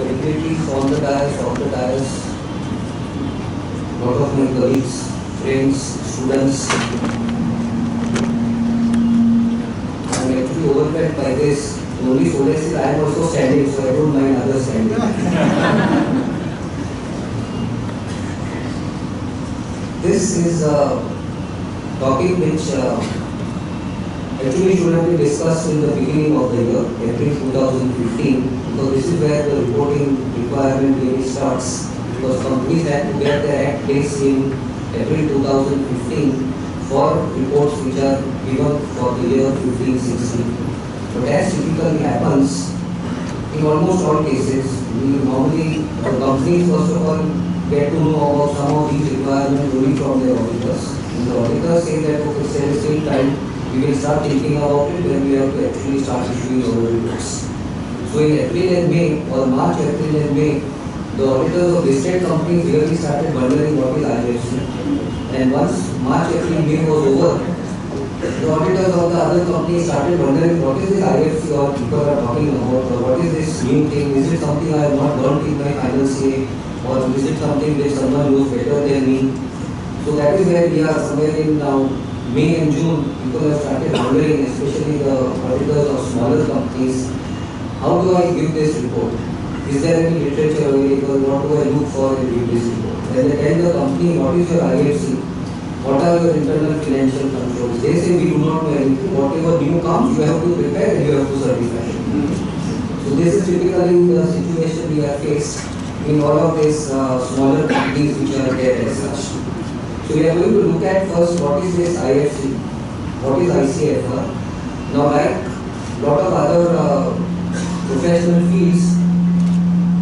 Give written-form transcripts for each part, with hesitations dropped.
the dignitaries on the dais, off the dais, lot of my colleagues, friends, students. I'm actually overwhelmed by this. The only solace is I am also standing, so I don't mind others standing. This is a topic which actually should have been discussed in the beginning of the year, April 2015, because this is where the reporting requirement really starts. Because companies had to get their act placed in April 2015 for reports which are given for the year 15-16. But as typically happens, in almost all cases, we normally, the companies first of all get to know about some of these requirements only from their auditors. And the auditors say that okay, there is still time, we will start thinking about it when we have to actually start issuing our reports. So in April and May, or March, April and May, the auditors of listed companies really started wondering what is IFC. And once March, April, May was over, the auditors of the other companies started wondering what is this IFC or people are talking about, or what is this new thing, is it something I have not learned in my final CA, or is it something which someone knows better than me. So that is where we are somewhere in now. May and June, people have started wondering, especially the auditors of smaller companies, how do I give this report? Is there any literature available? What do I look for in give this report? When they tell the company, what is your IFC? What are your internal financial controls? They say we do not know anything. Whatever new comes, you have to prepare and you have to certify. So this is typically the situation we are faced in all of these smaller companies which are there as such. So we are going to look at first what is this IFC, what is ICFR. Now like lot of other professional fields,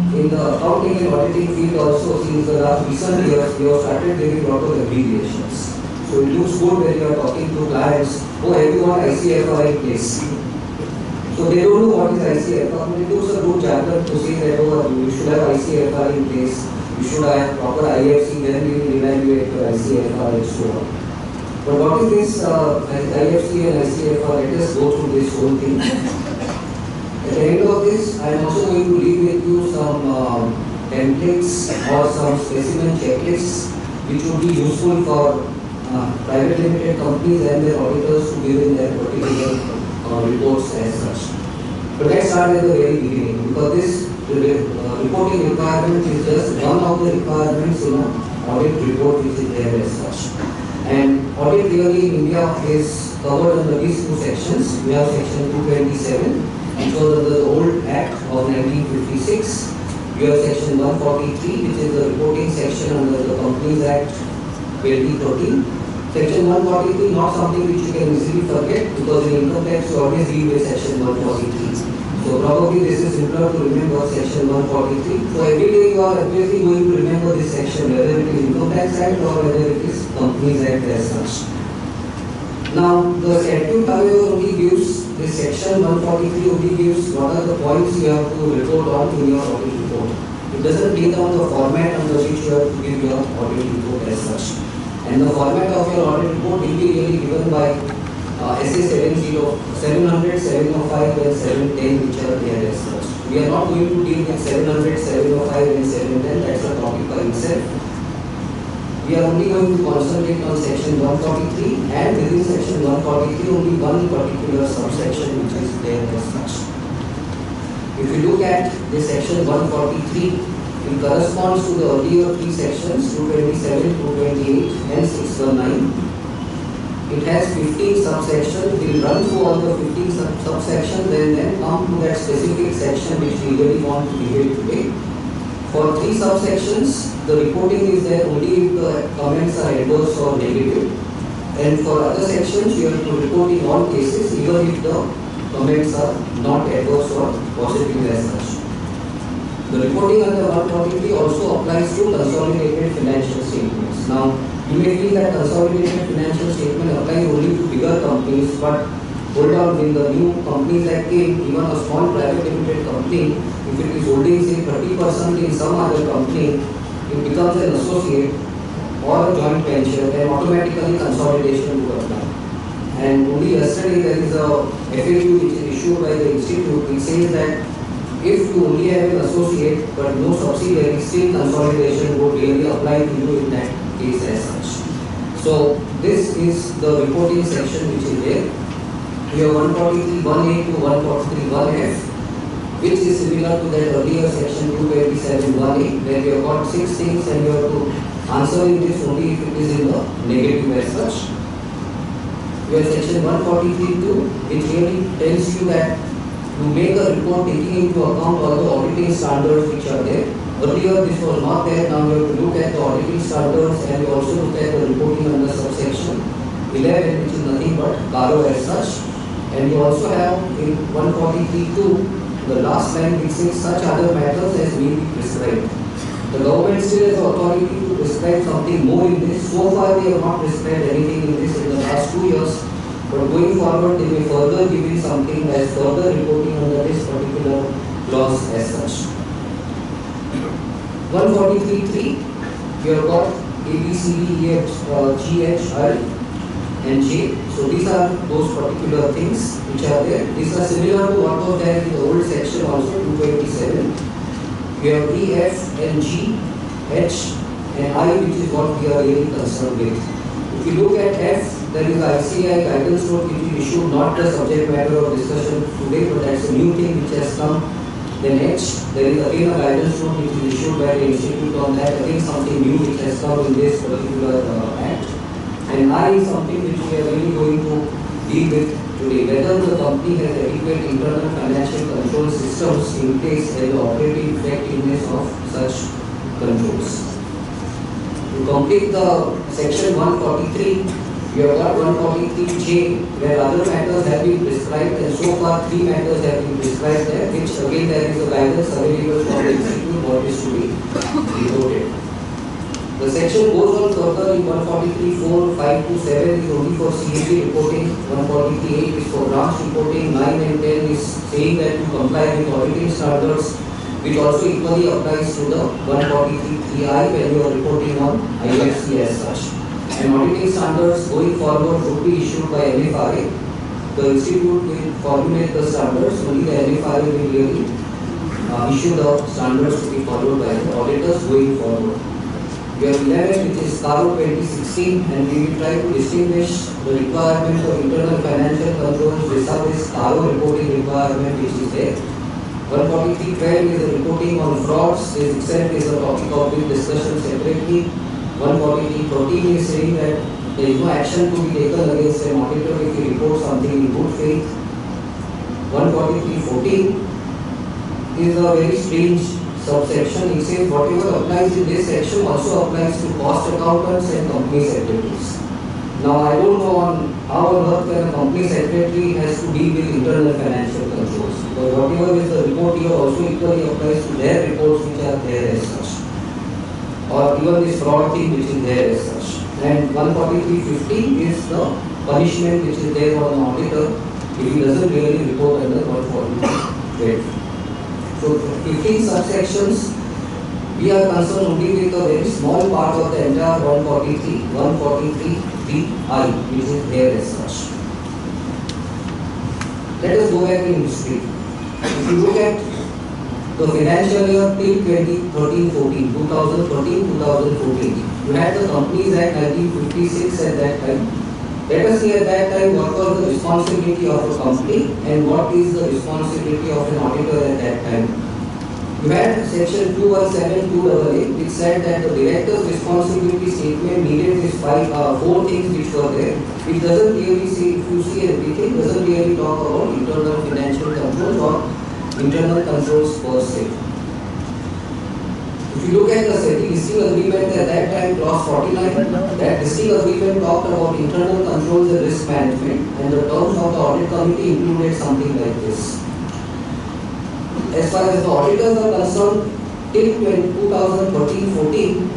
in the accounting and auditing field also since the last recent years, we have started giving a lot of abbreviations. So it looks good when you are talking to clients, oh everyone ICFR in place. So they don't know what is ICFR, but it looks a good jargon to say that oh, you should have ICFR in place. You should have proper IFC, then we will evaluate your ICFR and so on. But what is this IFC and ICFR? Let us go through this whole thing. At the end of this, I am also going to leave with you some templates or some specimen checklists which would be useful for private limited companies and their auditors to give in their particular reports as such. But let's start at the very beginning, because this reporting requirement is just one of the requirements in an audit report which is there as such. And audit really in India is covered under these two sections. We have section 227, which was under the old Act of 1956. We have section 143, which is the reporting section under the Companies Act 2013. Section 143 not something which you can easily forget, because in income tax you always read with section 143. So probably this is simpler to remember section 143. So every day you are obviously going to remember this section, whether it is Income Tax Act or whether it is Companies Act as such. Now the statute however only gives, this section 143 only gives what are the points you have to report on in your audit report. It doesn't lay down the format under which you have to give your audit report as such. And the format of your audit report will be really given by SA 700, 705 and 710 which are there as such. We are not going to deal with 700, 705 and 710, that's a topic by itself. We are only going to concentrate on section 143, and within section 143 only one particular subsection which is there as such. If you look at this section 143, it corresponds to the earlier three sections 227, 228 and 619. It has 15 subsections. We will run through all the 15 subsections and then come to that specific section which we really want to debate today. For three subsections, the reporting is there only if the comments are adverse or negative. And for other sections, you have to report in all cases even if the comments are not adverse or positive as such. The reporting under 143 also applies to consolidated financial statements. Now, you may feel that consolidated financial statement applies only to bigger companies, but hold on, when the new Companies Act came, even a small private limited company, if it is holding say 30% in some other company, it becomes an associate or a joint venture, then automatically consolidation would apply. And only yesterday there is a FAQ which is issued by the institute which says that if you only have an associate but no subsidiary, still consolidation would really apply to you in that case as such. So this is the reporting section which is there. We have 143(1)(a) to 143(1)(f), which is similar to that earlier section 227(1)(a), where we have got 6 things and you have to answer in this only if it is in the negative as such. We have section 143(2), which really tells you that to make a report taking into account all the auditing standards which are there. Earlier this was not there, now you have to look at the auditing standards and you also look at the reporting under subsection 11, which is nothing but CARO as such. And you also have in 143(2) the last line which says such other matters as may be prescribed. The government still has authority to prescribe something more in this. So far they have not prescribed anything in this in the last 2 years. But going forward, they may further give you something as further reporting under this particular clause as such. 143(3), we have got A, B, C, D, E, F, G, H, I, and J. So these are those particular things which are there. These are similar to what was there in the old section also, 227. We have E, F, and G, H, and I, which is what we are really concerned with. If you look at F, there is a ICAI guidance note which is issued, not the subject matter of discussion today, but that's a new thing which has come. Then H, there is again a guidance note which is issued by the institute on that. Again something new which has come in this particular act. And I is something which we are really going to deal with today. Whether the company has adequate internal financial control systems in place and the operating effectiveness of such controls. To complete the section 143, we have got 143J, where other matters have been prescribed, and so far 3 matters have been prescribed there, which again there is a guidance available for the institute what is to be reported. The section goes on further in 143(4), 5 to 7 is only for CAG reporting, 143(8) is for branch reporting, 9 and 10 is saying that you comply with auditing standards, which also equally applies to the 143(3)(I) when you are reporting on IFC as such. And auditing standards going forward would be issued by MFRA. The institute will formulate the standards, only the MFRA will really issue the standards to be followed by the auditors going forward. We have 11, which is CARO 2016, and we will try to distinguish the requirement of internal financial controls vis-a-vis CARO reporting requirement which is there. 143(12) is a reporting on frauds, this itself is a topic of this discussion separately. 143(13) is saying that there is no action to be taken against an auditor if he reports something in good faith. 143(14) is a very strange subsection. It says whatever applies in this section also applies to cost accountants and company secretaries. Now I don't know on how on earth when a company secretary has to deal with internal financial controls, because whatever is the report here also equally applies to their reports which are there as such, or even this fraud thing which is there as such. And 143(15) is the punishment which is there for an auditor if he doesn't really report under 143. So 15 subsections, we are concerned only with a very small part of the entire 143(3)(I), which is there as such. Let us go back in history. If you look at the financial year till 2013-14, 2013-2014, you had the Companies Act 1956 at that time. Let us see at that time what was the responsibility of a company and what is the responsibility of an auditor at that time. You had section 217(2)(a), which said that the director's responsibility statement needed these 4 things which were there. It doesn't really say, if you see everything, doesn't really talk about internal financial controls or internal controls per se. If you look at the SEBI listing agreement at that time, clause 49, that listing agreement talked about internal controls and risk management, and the terms of the audit committee included something like this. As far as the auditors are concerned, till 2013-14,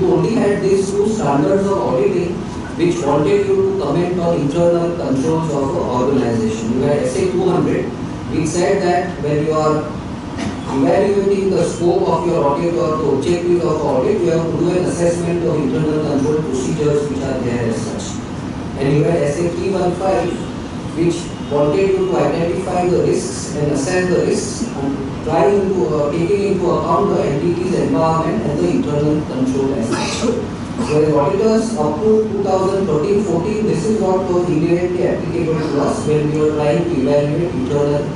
you only had these 2 standards of auditing which wanted you to comment on internal controls of an organization. You had SA 200, which said that when you are evaluating the scope of your audit or the objectives of audit, you have to do an assessment of internal control procedures which are there as such. And you had SA 315, which wanted you to identify the risks and assess the risks taking into account the entity's environment and the internal control aspects. Whereas auditors up to 2013-14, this is what was immediately applicable to us when we were trying to evaluate internal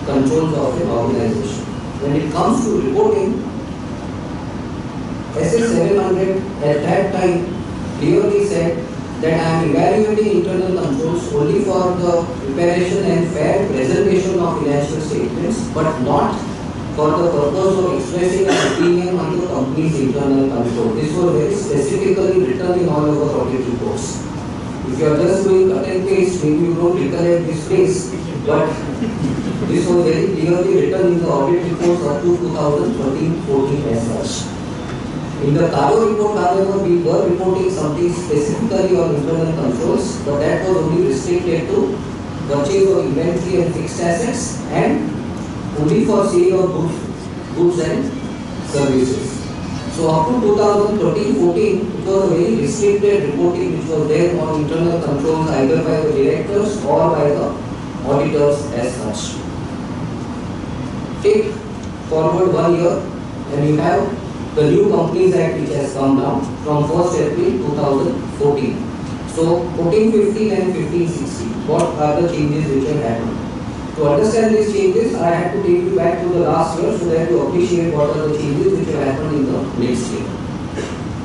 controls of an organization. When it comes to reporting, SS 700 at that time clearly said that I am evaluating internal controls only for the preparation and fair presentation of financial statements, but not for the purpose of expressing an opinion on the company's internal control. This was very specifically written in all of our audit reports. If you are just doing cut and paste, maybe you don't recollect this phrase, but this was very clearly written in the audit reports up to 2013-14 as such. In the cargo report, however, we were reporting something specifically on internal controls, but that was only restricted to purchase of inventory and fixed assets and only for sale of goods and services. So up to 2013-14, it was a very restricted reporting which was there on internal controls either by the directors or by the auditors as such. Take forward 1 year and you have the new Companies Act which has come down from 1st April 2014. So 14-15 and 15-16, what are the changes which have happened? To understand these changes, I had to take you back to the last year so that you appreciate what are the changes which have happened in the next year.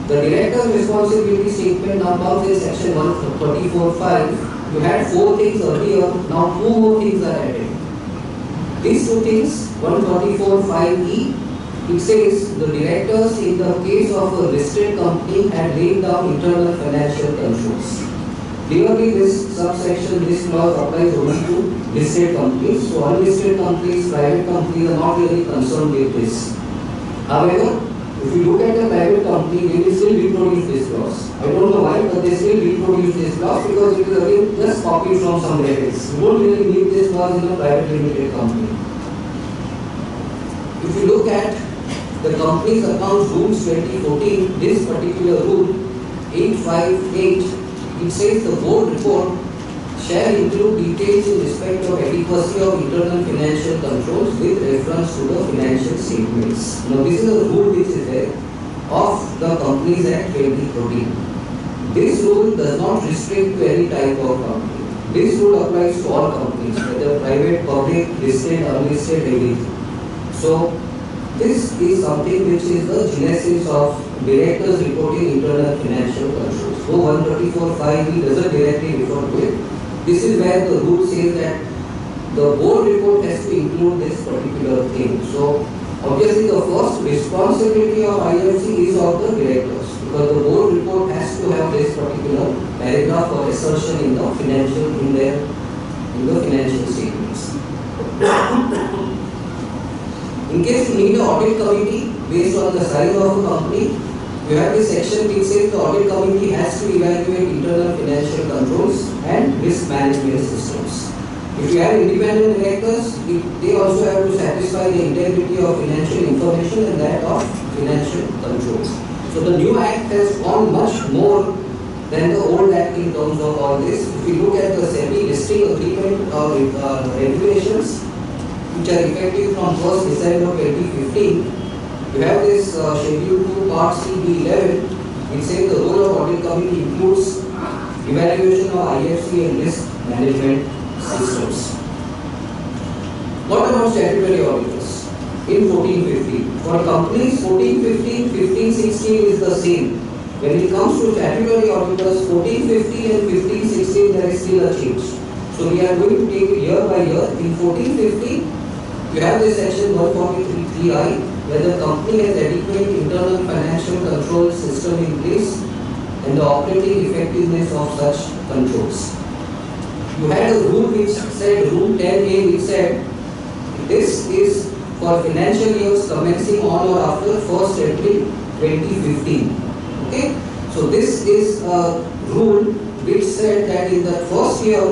The Director's Responsibility Statement now comes in section 134.5. You had 4 things earlier, now 2 more things are added. These 2 things, 134.5e, it says the directors in the case of a listed company had laid down internal financial controls. Clearly, this subsection, this clause applies only to listed companies. So, unlisted companies, private companies are not really concerned with this. However, if you look at a private company, they will still reproduce this clause. I don't know why, but they still reproduce this clause because it is again just copied from somewhere else. You don't really need this clause in a private limited company. If you look at the Companies Accounts Rules 2014, this particular rule 858, it says the board report shall include details in respect of adequacy of internal financial controls with reference to the financial statements. Now this is a rule which is there of the Companies Act 2014. This rule does not restrict to any type of company. This rule applies to all companies, whether private, public, listed, unlisted, everything. So this is something which is the genesis of directors reporting internal financial controls. So 134.5e doesn't directly refer to it. This is where the rule says that the board report has to include this particular thing. So obviously the first responsibility of IFC is of the directors because the board report has to have this particular paragraph or assertion in the financial statements. In case you need an audit committee based on the size of a company, you have this section which says the audit committee has to evaluate internal financial controls and risk management systems. If you have independent directors, they also have to satisfy the integrity of financial information and that of financial controls. So the new act has gone much more than the old act in terms of all this. If you look at the SEBI listing agreement or regulations, which are effective from 1st December 2015, you have this Schedule 2 Part C B11, which says the role of audit committee includes evaluation of IFC and risk management systems. What about statutory auditors in 14-15? For companies, 14-15, 15-16 is the same. When it comes to statutory auditors, 14-15 and 15-16, there is still a change. So we are going to take it year by year. In 14-15, you have this section 143(3)(I), where the company has adequate internal financial control system in place and the operating effectiveness of such controls. You had a rule which said, Rule 10A, which said this is for financial years commencing on or after 1st April 2015. Okay, so this is a rule which said that in the first year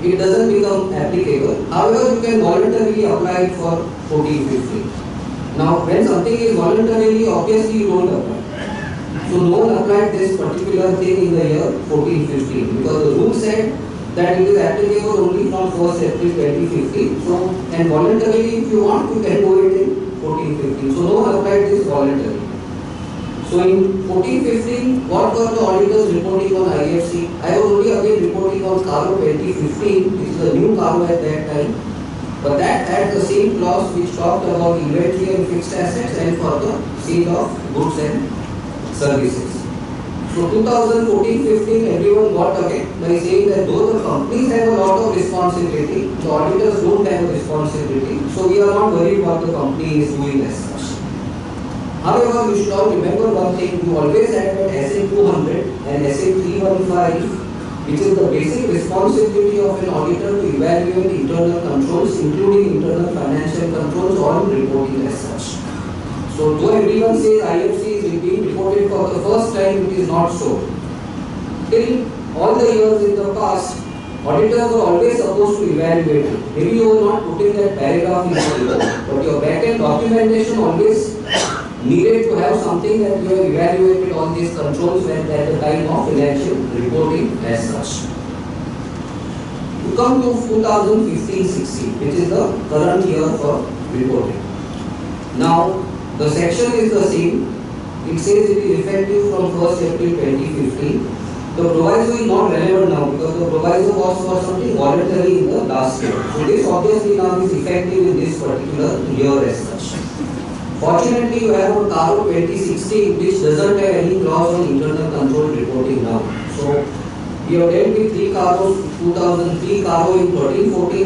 it doesn't become applicable. However, you can voluntarily apply it for 14-15. Now, when something is voluntarily, obviously you don't apply. So no one applied this particular thing in the year 14-15 because the rule said that it is applicable only from 1st April 2015. So, and voluntarily if you want, you can do it in 14-15. So, no one applied this voluntarily. So, in 14-15, what were the auditors reporting on IFC? I was only again reporting on Caro 2015, which is a new Caro at that time. But that had the same clause which talked about inventory and fixed assets and for the sale of goods and services. So 2014-15 everyone got away by saying that though the companies have a lot of responsibility, the auditors don't have a responsibility. So we are not worried what the company is doing as such. However, you should all remember one thing, you always had that SA 200 and SA 315, which is the basic responsibility of an auditor to evaluate internal controls, including internal financial controls on reporting as such. So, though everyone says IFC is being reported for the first time, it is not so. Till all the years in the past, auditors were always supposed to evaluate it. Maybe you will not put in that paragraph in the report, but your back-end documentation always needed to have something that you have evaluated all these controls at the time of financial reporting as such. To come to 2015-16, which is the current year for reporting. Now, the section is the same. It says it is effective from 1st April 2015. The proviso is not relevant now because the proviso was for something voluntary in the last year. So this obviously now is effective in this particular year as such. Fortunately, you have a Caro 2016 which doesn't have any clause on internal control reporting now. So we have dealt with 3 Caros, 2003 Caro in 13-14,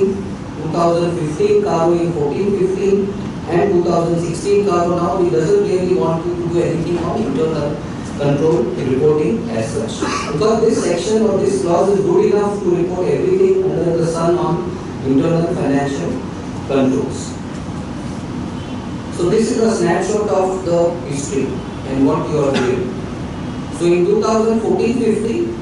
2015 Caro in 14-15. And 2016 Caro now, we doesn't really want to do anything on internal control reporting as such. Because this section or this clause is good enough to report everything under the sun on internal financial controls. So this is a snapshot of the history and what you are doing. So in 2014-15,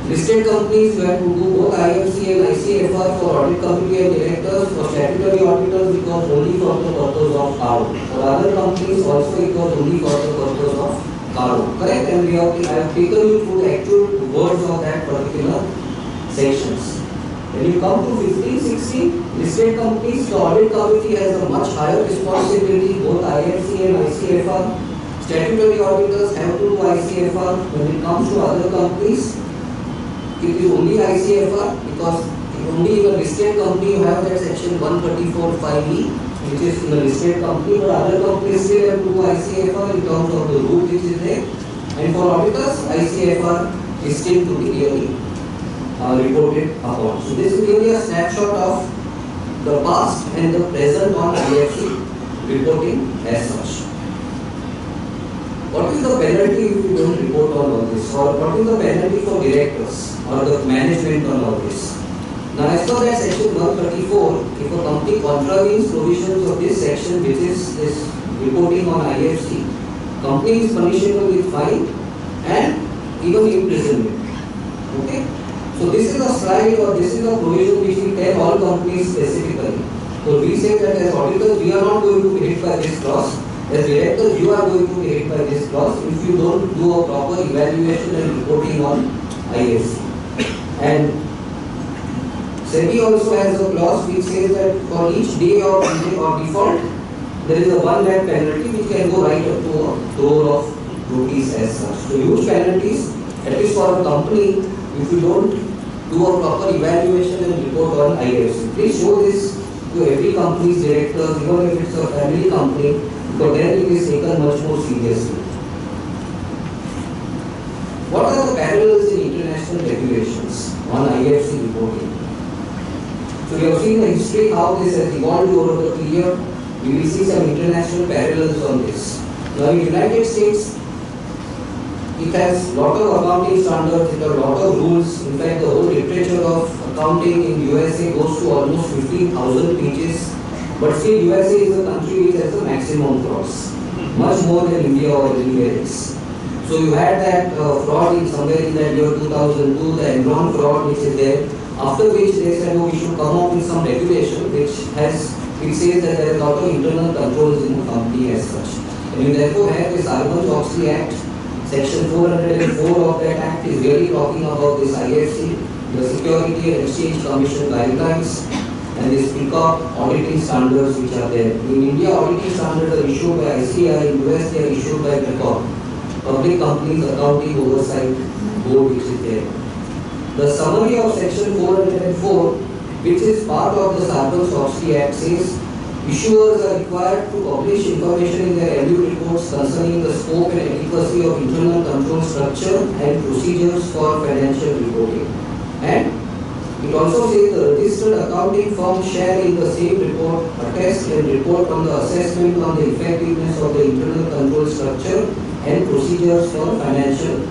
listed companies you have to do both IFC and ICFR for audit committee and directors. For statutory auditors it was only for the purpose of Caro. For other companies also it was only for the purpose of Caro. Correct? And I have taken you through the actual words of that particular sections. When you come to 15-16, listed companies, the audit committee has a much higher responsibility, both IFC and ICFR. Statutory auditors have to do ICFR. When it comes to other companies, it is only ICFR because only in a listed company you have that section 134(5)(e), which is in a listed company, but other companies still have to do ICFR in terms of the rule which is there. And for auditors, ICFR is still to be really reported upon. So this is really a snapshot of the past and the present on IFC reporting as such. What is the penalty if you don't report on all this? Or what is the penalty for directors or the management on all this? Now as per that section 134, if a company contravenes provisions of this section, which is this reporting on IFC, company is punishable with fine and even imprisonment. Okay? So this is a slide or this is a provision which we tell all companies specifically. So we say that as auditors we are not going to be hit by this clause. As directors you are going to be hit by this clause if you don't do a proper evaluation and reporting on IFC. And SEBI also has a clause which says that for each day of delay or default there is a 1 lakh penalty which can go right up to a crore of rupees as such. So huge penalties, at least for a company, if you don't do a proper evaluation and report on IFC. Please show this to every company's directors, even if it's a family company, because then it is taken much more seriously. What are the parallels in international regulations on IFC reporting? So we have seen the history how this has evolved over the period. We will see some international parallels on this. Now in the United States, it has lot of accounting standards, it has lot of rules. In fact, the whole literature of accounting in USA goes to almost 15,000 pages. But still USA is a country which has the maximum frauds, much more than India or anywhere else. So you had that fraud in somewhere in that year 2002, the Enron fraud which is there, after which they said, oh, we should come up with some regulation which says that there is a lot of internal controls in the company as such. And you therefore have this Sarbanes-Oxley Act, section 404 of that act is really talking about this IFC the Security and Exchange Commission guidelines, and this PCOP auditing standards which are there. In India, auditing standards are issued by ICAI, in US they are issued by PCOP, Public Companies Accounting Oversight Board, which is there. The summary of section 404, which is part of the Sarbanes-Oxley Act, says issuers are required to publish information in their annual reports concerning the scope and adequacy of internal control structure and procedures for financial reporting. And it also says the registered accounting firm shall in the same report attest and report on the assessment on the effectiveness of the internal control structure and procedures for financial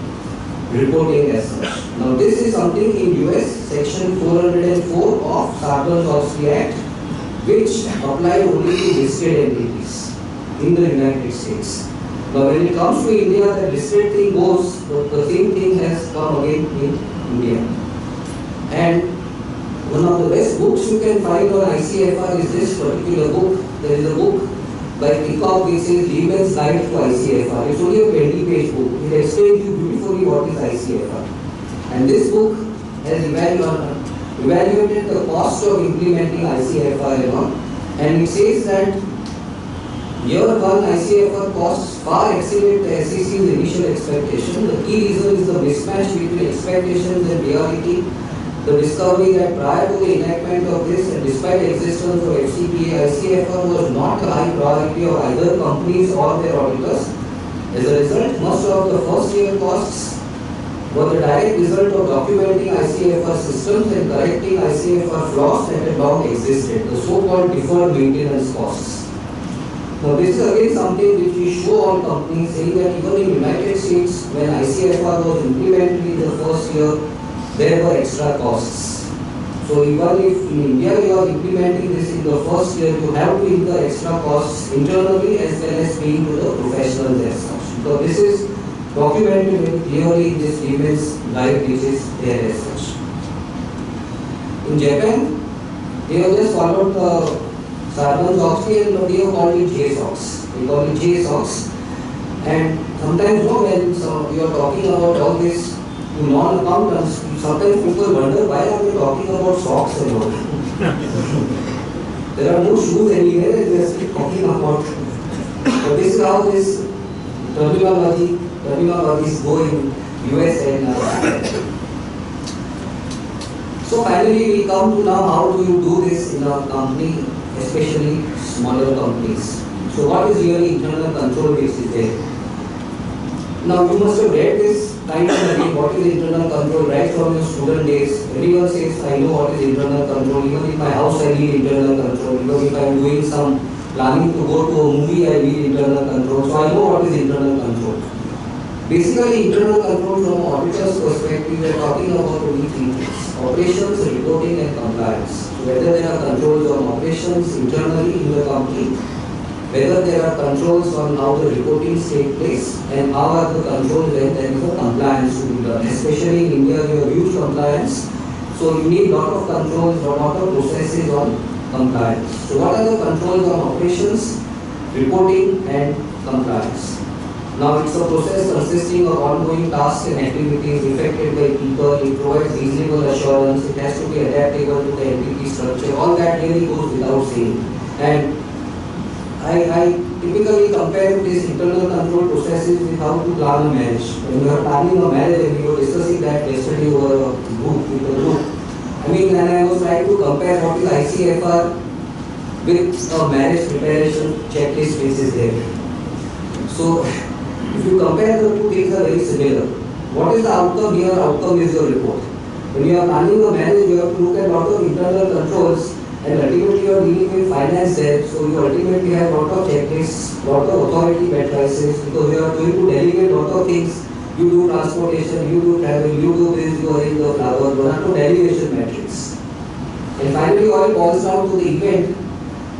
reporting as such. Now this is something in US section 404 of Sarbanes-Oxley Act, which apply only to listed entities in the United States. But when it comes to India, the listed thing goes, but the same thing has come again in India. And one of the best books you can find on ICFR is this particular book. There is a book by PCOP which says Layman's Guide to ICFR. It's only a 20-page book. It explains you beautifully what is ICFR. And this book has evaluated the cost of implementing ICFR and it says that year one ICFR costs far exceeded the SEC's initial expectation. The key reason is the mismatch between expectations and reality. The discovery that prior to the enactment of this and despite the existence of FCPA, ICFR was not a high priority of either companies or their auditors. As a result, most of the first year costs were the direct result of documenting ICFR systems and correcting ICFR flaws that had long existed, the so-called deferred maintenance costs. Now this is again something which we show on companies, saying that even in United States, when ICFR was implemented in the first year, there were extra costs. So even if in India you are implementing this in the first year, you have to incur extra costs internally as well as paying to the professionals as such. So this is documented very clearly in this Layman's Guide which is there as such. In Japan, they have just followed the Sarbanes-Oxley and they have called it JSOX. They call it JSOX. And sometimes when you are talking about all this to non-accountants, sometimes people wonder why are we talking about socks and all. There are no shoes anywhere and we are still talking about. But this is how this terminologies go in US and so finally we come to now how do you do this in a company, especially smaller companies. So what is really internal control which is there? Now you must have read this kind of thing, what is internal control right from your student days. Everyone says I know what is internal control, even in my house I need internal control, because if I am doing some planning to go to a movie I need internal control, so I know what is internal control. Basically internal control from auditor's perspective, we are talking about only three things: operations, reporting and compliance. So whether there are controls on operations internally in the company, whether there are controls on how the reportings take place, and how are the controls when there is a compliance to be done. Especially in India, we have huge compliance, so you need lot of controls, lot of processes on compliance. So what are the controls on operations, reporting and compliance? Now it's a process consisting of ongoing tasks and activities effected by people. It provides reasonable assurance, it has to be adaptable to the entity structure. All that really goes without saying. And I typically compare these internal control processes with how to plan a marriage. When you are planning a marriage and we were discussing that yesterday over a group. I mean, when I was trying to compare what is ICFR with a marriage preparation checklist which is there. So, if you compare the two things are very similar. What is the outcome here? Outcome is your report. When you are planning a marriage, you have to look at lot of internal controls. And ultimately you are dealing with finance there, so you ultimately have lot of checklists, lot of authority matrices, because you are going to delegate lot of things. You do transportation, you do travel, you do this, you arrange the flowers, one or two delegation matrix. And finally all boils down to the event.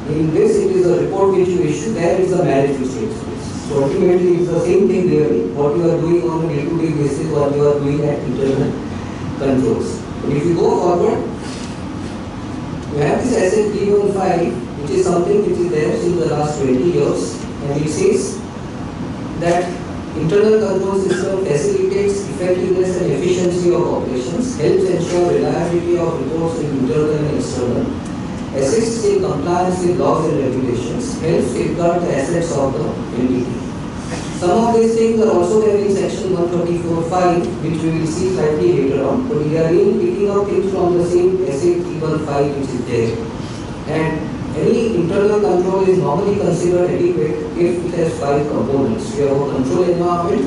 In this it is a report which you issue, there is a marriage which takes place. So ultimately it's the same thing really, what you are doing on a day-to-day basis, what you are doing at internal controls. And if you go forward, we have this asset 315, which is something which is there since the last 20 years, and it says that Internal control system facilitates effectiveness and efficiency of operations, helps ensure reliability of reports in internal and external, assists in compliance with laws and regulations, helps safeguard the assets of the entity. Some of these things are also there in section 134.5, which we will see slightly later on, but we are really picking up things from the same SA 315 which is there. And any internal control is normally considered adequate if it has 5 components. You have a control environment,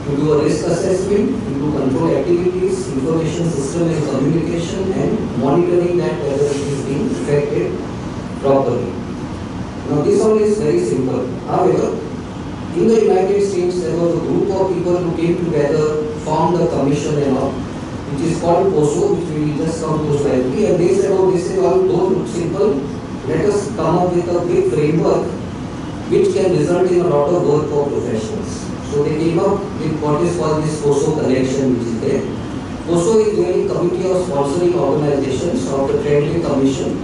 you do a risk assessment, you do control activities, information system and communication, and monitoring that whether it is being effected properly. Now this one is very simple. However, in the United States there was a group of people who came together, formed a commission and all, which is called POSO, which we will just come to slightly, and they said, oh, this is all don't look simple. Let us come up with a big framework which can result in a lot of work for professionals. So they came up with what is called this POSO connection which is there. POSO is really Committee of Sponsoring Organizations of the Treasury Commission.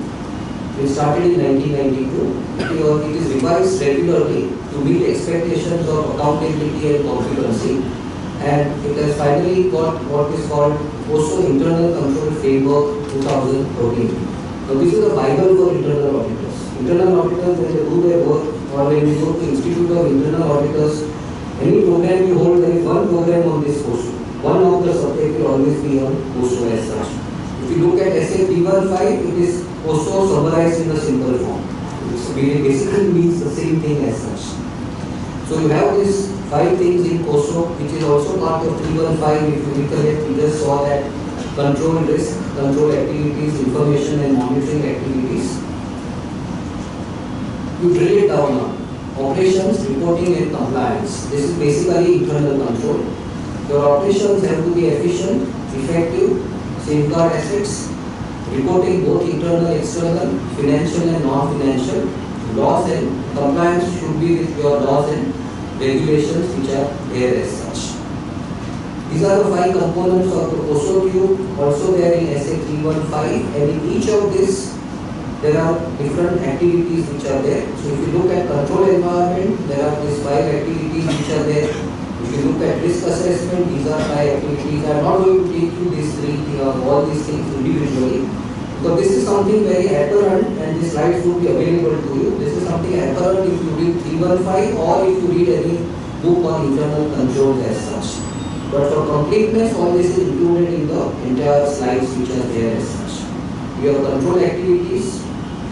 It started in 1992. It is revised regularly to meet expectations of accountability and competency. And it has finally got what is called POSO Internal Control Framework 2013. So this is a Bible for internal auditors. Internal auditors, when they do their work, or when you go to Institute of Internal Auditors, any program you hold, there is one program on this POSO. One of the subject will always be on POSO as such. If you look at SA 315, it is POSO summarized in a simple form. So it basically means the same thing as such. So you have these 5 things in POSO, which is also part of 315. If you recollect, we just saw that control risk, control activities, information and monitoring activities. You drill it down now. Operations, reporting and compliance. This is basically internal control. Your operations have to be efficient, effective, safeguard assets, reporting both internal, external, financial and non-financial. Laws and compliance should be with your laws and regulations which are there as such. These are the 5 components of the POSO cube, also there in SA 315, and in each of this there are different activities which are there. So if you look at control environment, there are these 5 activities which are there. If you look at risk assessment, these are 5 activities. I am not going to take you these 3 all these things individually, because this is something very apparent and these slides would be available to you. This is something apparent if you read 315 or if you read any book on internal controls as such. But for completeness, all this is included in the entire slides which are there as such. You have control activities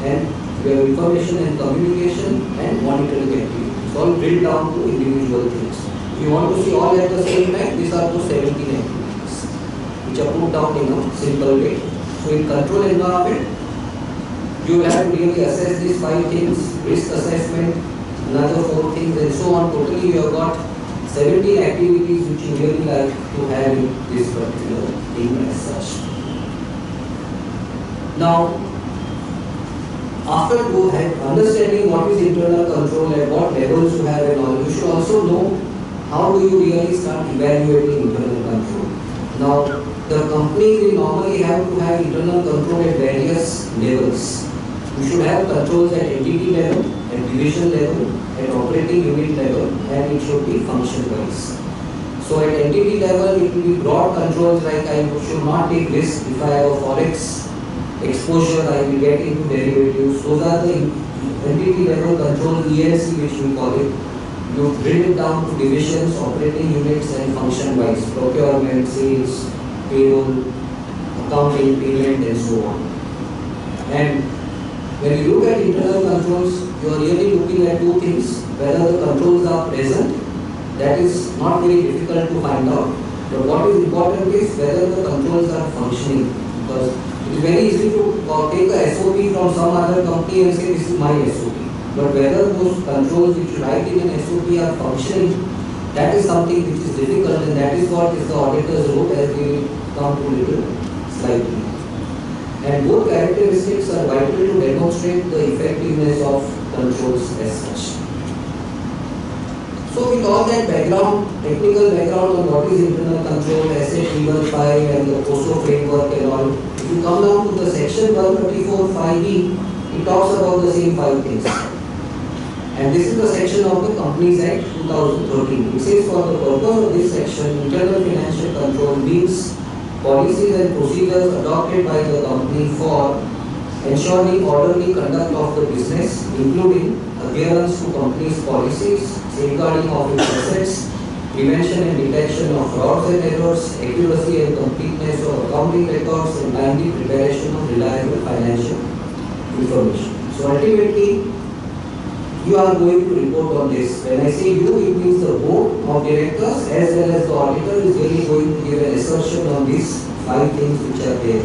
and you have information and communication and monitoring activities. All drilled down to individual things. If you want to see all at the same time, these are those 17 activities which are put down in a simple way. So in control environment, you will have to really assess these 5 things, risk assessment, another 4 things and so on. Totally you have got 17 activities which you really like to have in this particular thing as such. Now, after understanding what is internal control and what levels you have and all, you should also know how do you really start evaluating internal control. Now, the company will normally have to have internal control at various levels. You should have controls at entity level, at division level, at operating unit level, and it should be function wise. So at entity level, it will be broad controls like I should not take risk. If I have a forex exposure, I will get into derivatives. Those are the entity level controls, ELC which we call it. You drill it down to divisions, operating units and function wise, procurement, sales, payroll, accounting, payment and so on. And when you look at internal controls, you are really looking at 2 things. Whether the controls are present, that is not very difficult to find out. But what is important is whether the controls are functioning. Because it is very easy to take a SOP from some other company and say this is my SOP. But whether those controls which you write in an SOP are functioning, that is something which is difficult, and that is what is the auditor's role, as we will come to little slightly. And both characteristics are vital to demonstrate the effectiveness of controls as such. So with all that background, technical background on what is internal control, SA 315 and the POSO framework and all, if you come down to the section 134 5E, it talks about the same 5 things. And this is the section of the Companies Act 2013. It says for the purpose of this section, internal financial control means policies and procedures adopted by the company for ensuring orderly conduct of the business, including adherence to company's policies, safeguarding of its assets, prevention and detection of frauds and errors, accuracy and completeness of accounting records, and timely preparation of reliable financial information. So ultimately, you are going to report on this. When I say you, it means the board of directors as well as the auditor is really going to give an assertion on these 5 things which are there.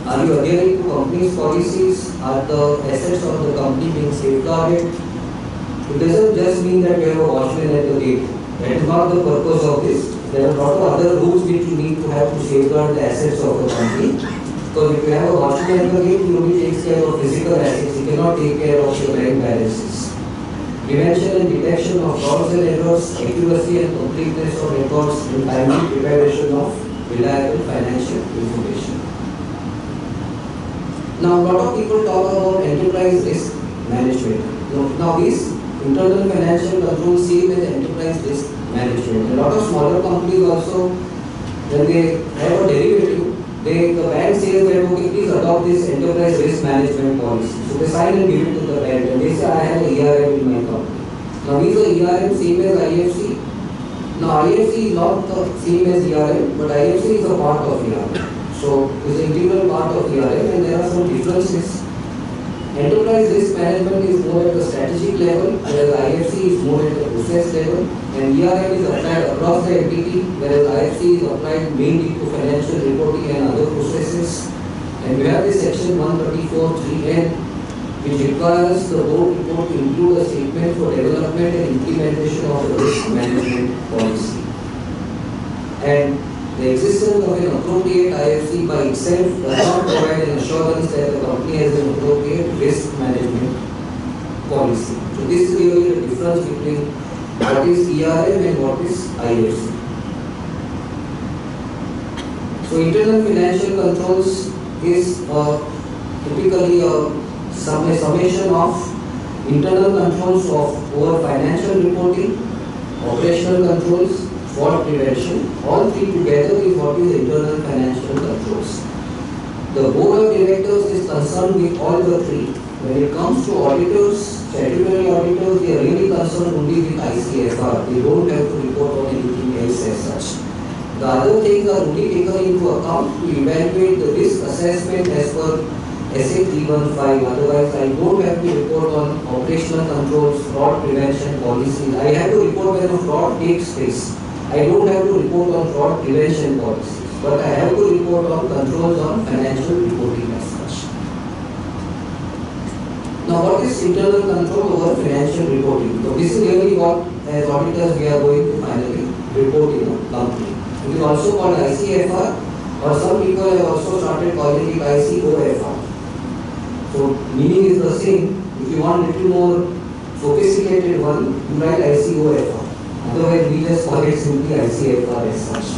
Are you adhering to company's policies? Are the assets of the company being safeguarded? It doesn't just mean that you have a watchman at the gate. That is not the purpose of this. There are a lot of other rules which you need to have to safeguard the assets of the company. Because if you have a watchman at the gate, he only takes care of physical assets. He cannot take care of your bank balances. Prevention and detection of frauds and errors, accuracy and completeness of records, and timely preparation of reliable financial information. Now, a lot of people talk about enterprise risk management. Now, these internal financial controls same as enterprise risk management. A lot of smaller companies also, when they have a derivative, the bank says that okay, please adopt this enterprise risk management policy. So they sign and give it to the bank and they say I have an ERM in my company. Now is the ERM same as IFC? Now IFC is not the same as ERM, but IFC is a part of ERM. So it's an integral part of ERM and there are some differences. Enterprise risk management is more at the strategic level, whereas IFC is more at the process level, and ERM is applied across the entity, whereas IFC is applied mainly to financial reporting and other processes. And we have this section 134(3)(n), which requires the board report to include a statement for development and implementation of the risk management policy. And the existence of an appropriate IFC by itself does not provide an assurance that the company has an appropriate risk management policy. So this is really the difference between what is ERM and what is IFC. So internal financial controls is typically a summation of internal controls over financial reporting, operational controls, fraud prevention. All 3 together is what is internal financial controls. The board of directors is concerned with all the 3. When it comes to auditors, statutory auditors, they are really concerned only with ICFR. They don't have to report on anything else as such. The other things are only taken into account to evaluate the risk assessment as per SA 315. Otherwise, I don't have to report on operational controls, fraud prevention policies. I have to report when a fraud takes place. I don't have to report on fraud prevention policies, but I have to report on controls on financial reporting as such. Now, what is internal control over financial reporting? So, this is really what, as auditors, we are going to finally report in a company. It is also called ICFR, or some people have also started calling it ICOFR. So, meaning is the same. If you want a little more sophisticated one, you write ICOFR. Otherwise, we just call it simply ICFR as such.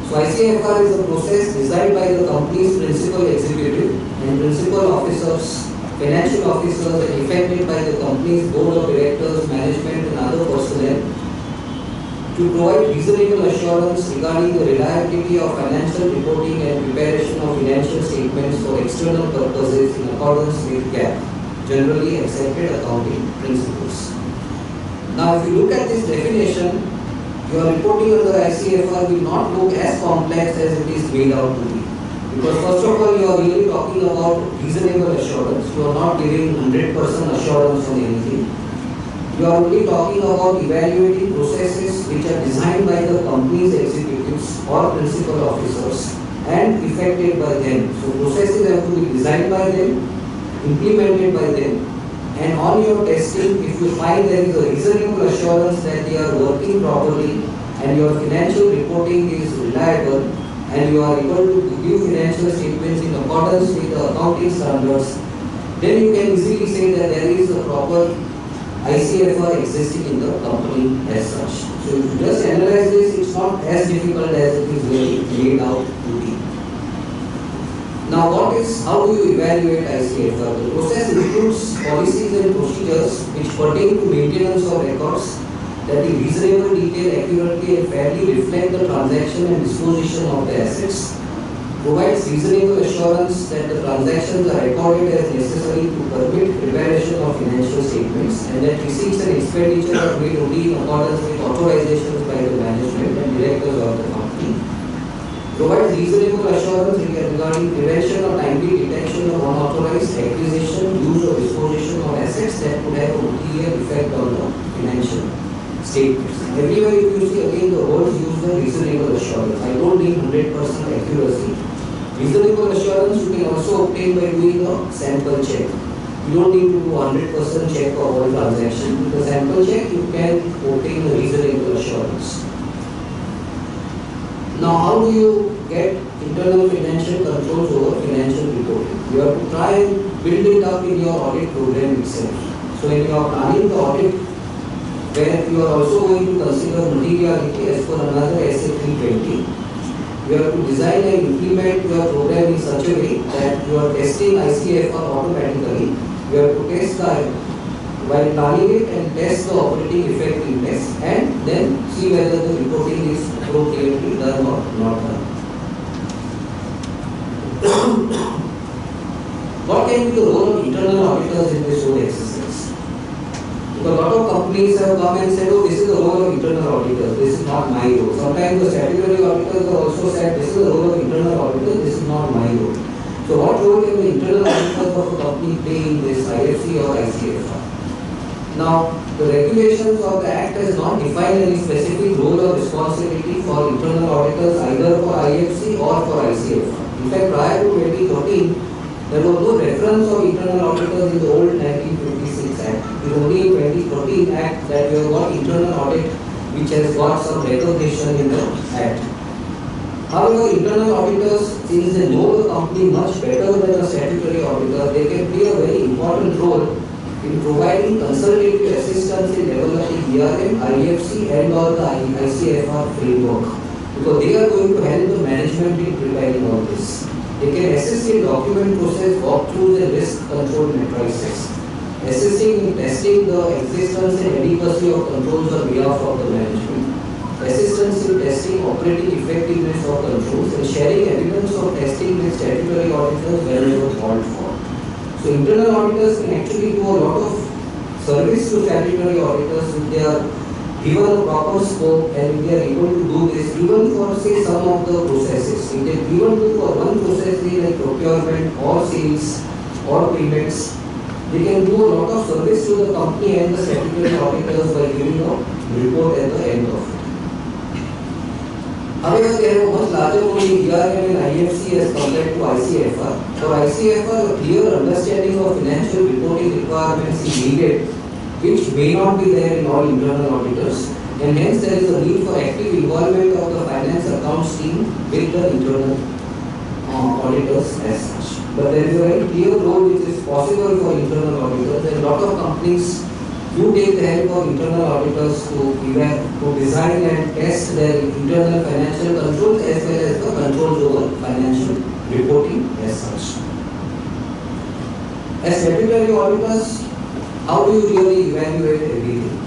So, ICFR is a process designed by the company's principal executive and principal officers, financial officers, and effected by the company's board of directors, management, and other personnel to provide reasonable assurance regarding the reliability of financial reporting and preparation of financial statements for external purposes in accordance with GAAP, generally accepted accounting principles. Now, if you look at this definition, your reporting under ICFR will not look as complex as it is made out to be. Because first of all, you are really talking about reasonable assurance. You are not giving 100% assurance on anything. You are only talking about evaluating processes which are designed by the company's executives or principal officers and effected by them. So processes have to be designed by them, implemented by them, and on your testing, if you find there is a reasonable assurance that they are working properly and your financial reporting is reliable and you are able to give financial statements in accordance with the accounting standards, then you can easily say that there is a proper ICFR existing in the company as such. So if you just analyze this, it's not as difficult as it is really laid out to be. Now, how do you evaluate ICFR? The process includes policies and procedures which pertain to maintenance of records that in reasonable detail, accurately and fairly reflect the transaction and disposition of the assets, provides reasonable assurance that the transactions are recorded as necessary to permit preparation of financial statements, and that receipts and expenditure are made only in accordance with authorizations by the management and directors of the company, provides reasonable assurance regarding prevention or timely detection of unauthorized acquisition, use or disposition of assets that could have a material effect on the financial statements. Everywhere if you see again the words used are reasonable assurance. I don't need 100% accuracy. Reasonable assurance you can also obtain by doing a sample check. You don't need to do 100% check of all transactions. With a sample check you can obtain a reasonable assurance. Now, how do you get internal financial controls over financial reporting? You have to try and build it up in your audit program itself. So, when you are planning the audit, where you are also going to consider materiality as per another SA 320, you have to design and implement your program in such a way that you are testing ICFR automatically. You have to test while planning it and test the operating effectiveness and then see whether the reporting is appropriately done or not done. What can be the role of internal auditors in this whole exercise? Because a lot of companies have come and said, oh, this is the role of internal auditors, this is not my role. Sometimes the statutory auditors have also said, this is the role of internal auditors, this is not my role. So what role can the internal auditors of a company play in this IFC or ICFR? Now, the regulations of the Act has not defined any specific role or responsibility for internal auditors either for IFC or for ICFR. In fact, prior to 2013, there was no reference of internal auditors in the old 1956 Act. It is only in 2013 Act that we have got internal audit which has got some recognition in the Act. However, internal auditors, since they know the company much better than a statutory auditor, they can play a very important role in providing consultative assistance in developing ERM, IFC and or the ICFR framework, because they are going to help the management in preparing all this. They can assist in document process, walkthroughs and risk control matrices, assisting in testing the existence and adequacy of controls on behalf of the management, assistance in testing operating effectiveness of controls and sharing evidence of testing with statutory auditors wherever called for. So internal auditors can actually do a lot of service to statutory auditors if they are given a proper scope and if they are able to do this even for say some of the processes. If they even do for one process like procurement or sales or payments, they can do a lot of service to the company and the statutory auditors by giving a report at the end of it. However, they have a much larger role in ERM and IFC as compared to ICFR. For ICFR, a clear understanding of financial reporting requirements is needed, which may not be there in all internal auditors, and hence there is a need for active involvement of the finance accounts team with the internal auditors as such. But there is a very clear role which is possible for internal auditors, and a lot of companies do take the help of internal auditors to design and test their internal financial controls as well as the controls over financial reporting as such. As statutory auditors, how do you really evaluate everything?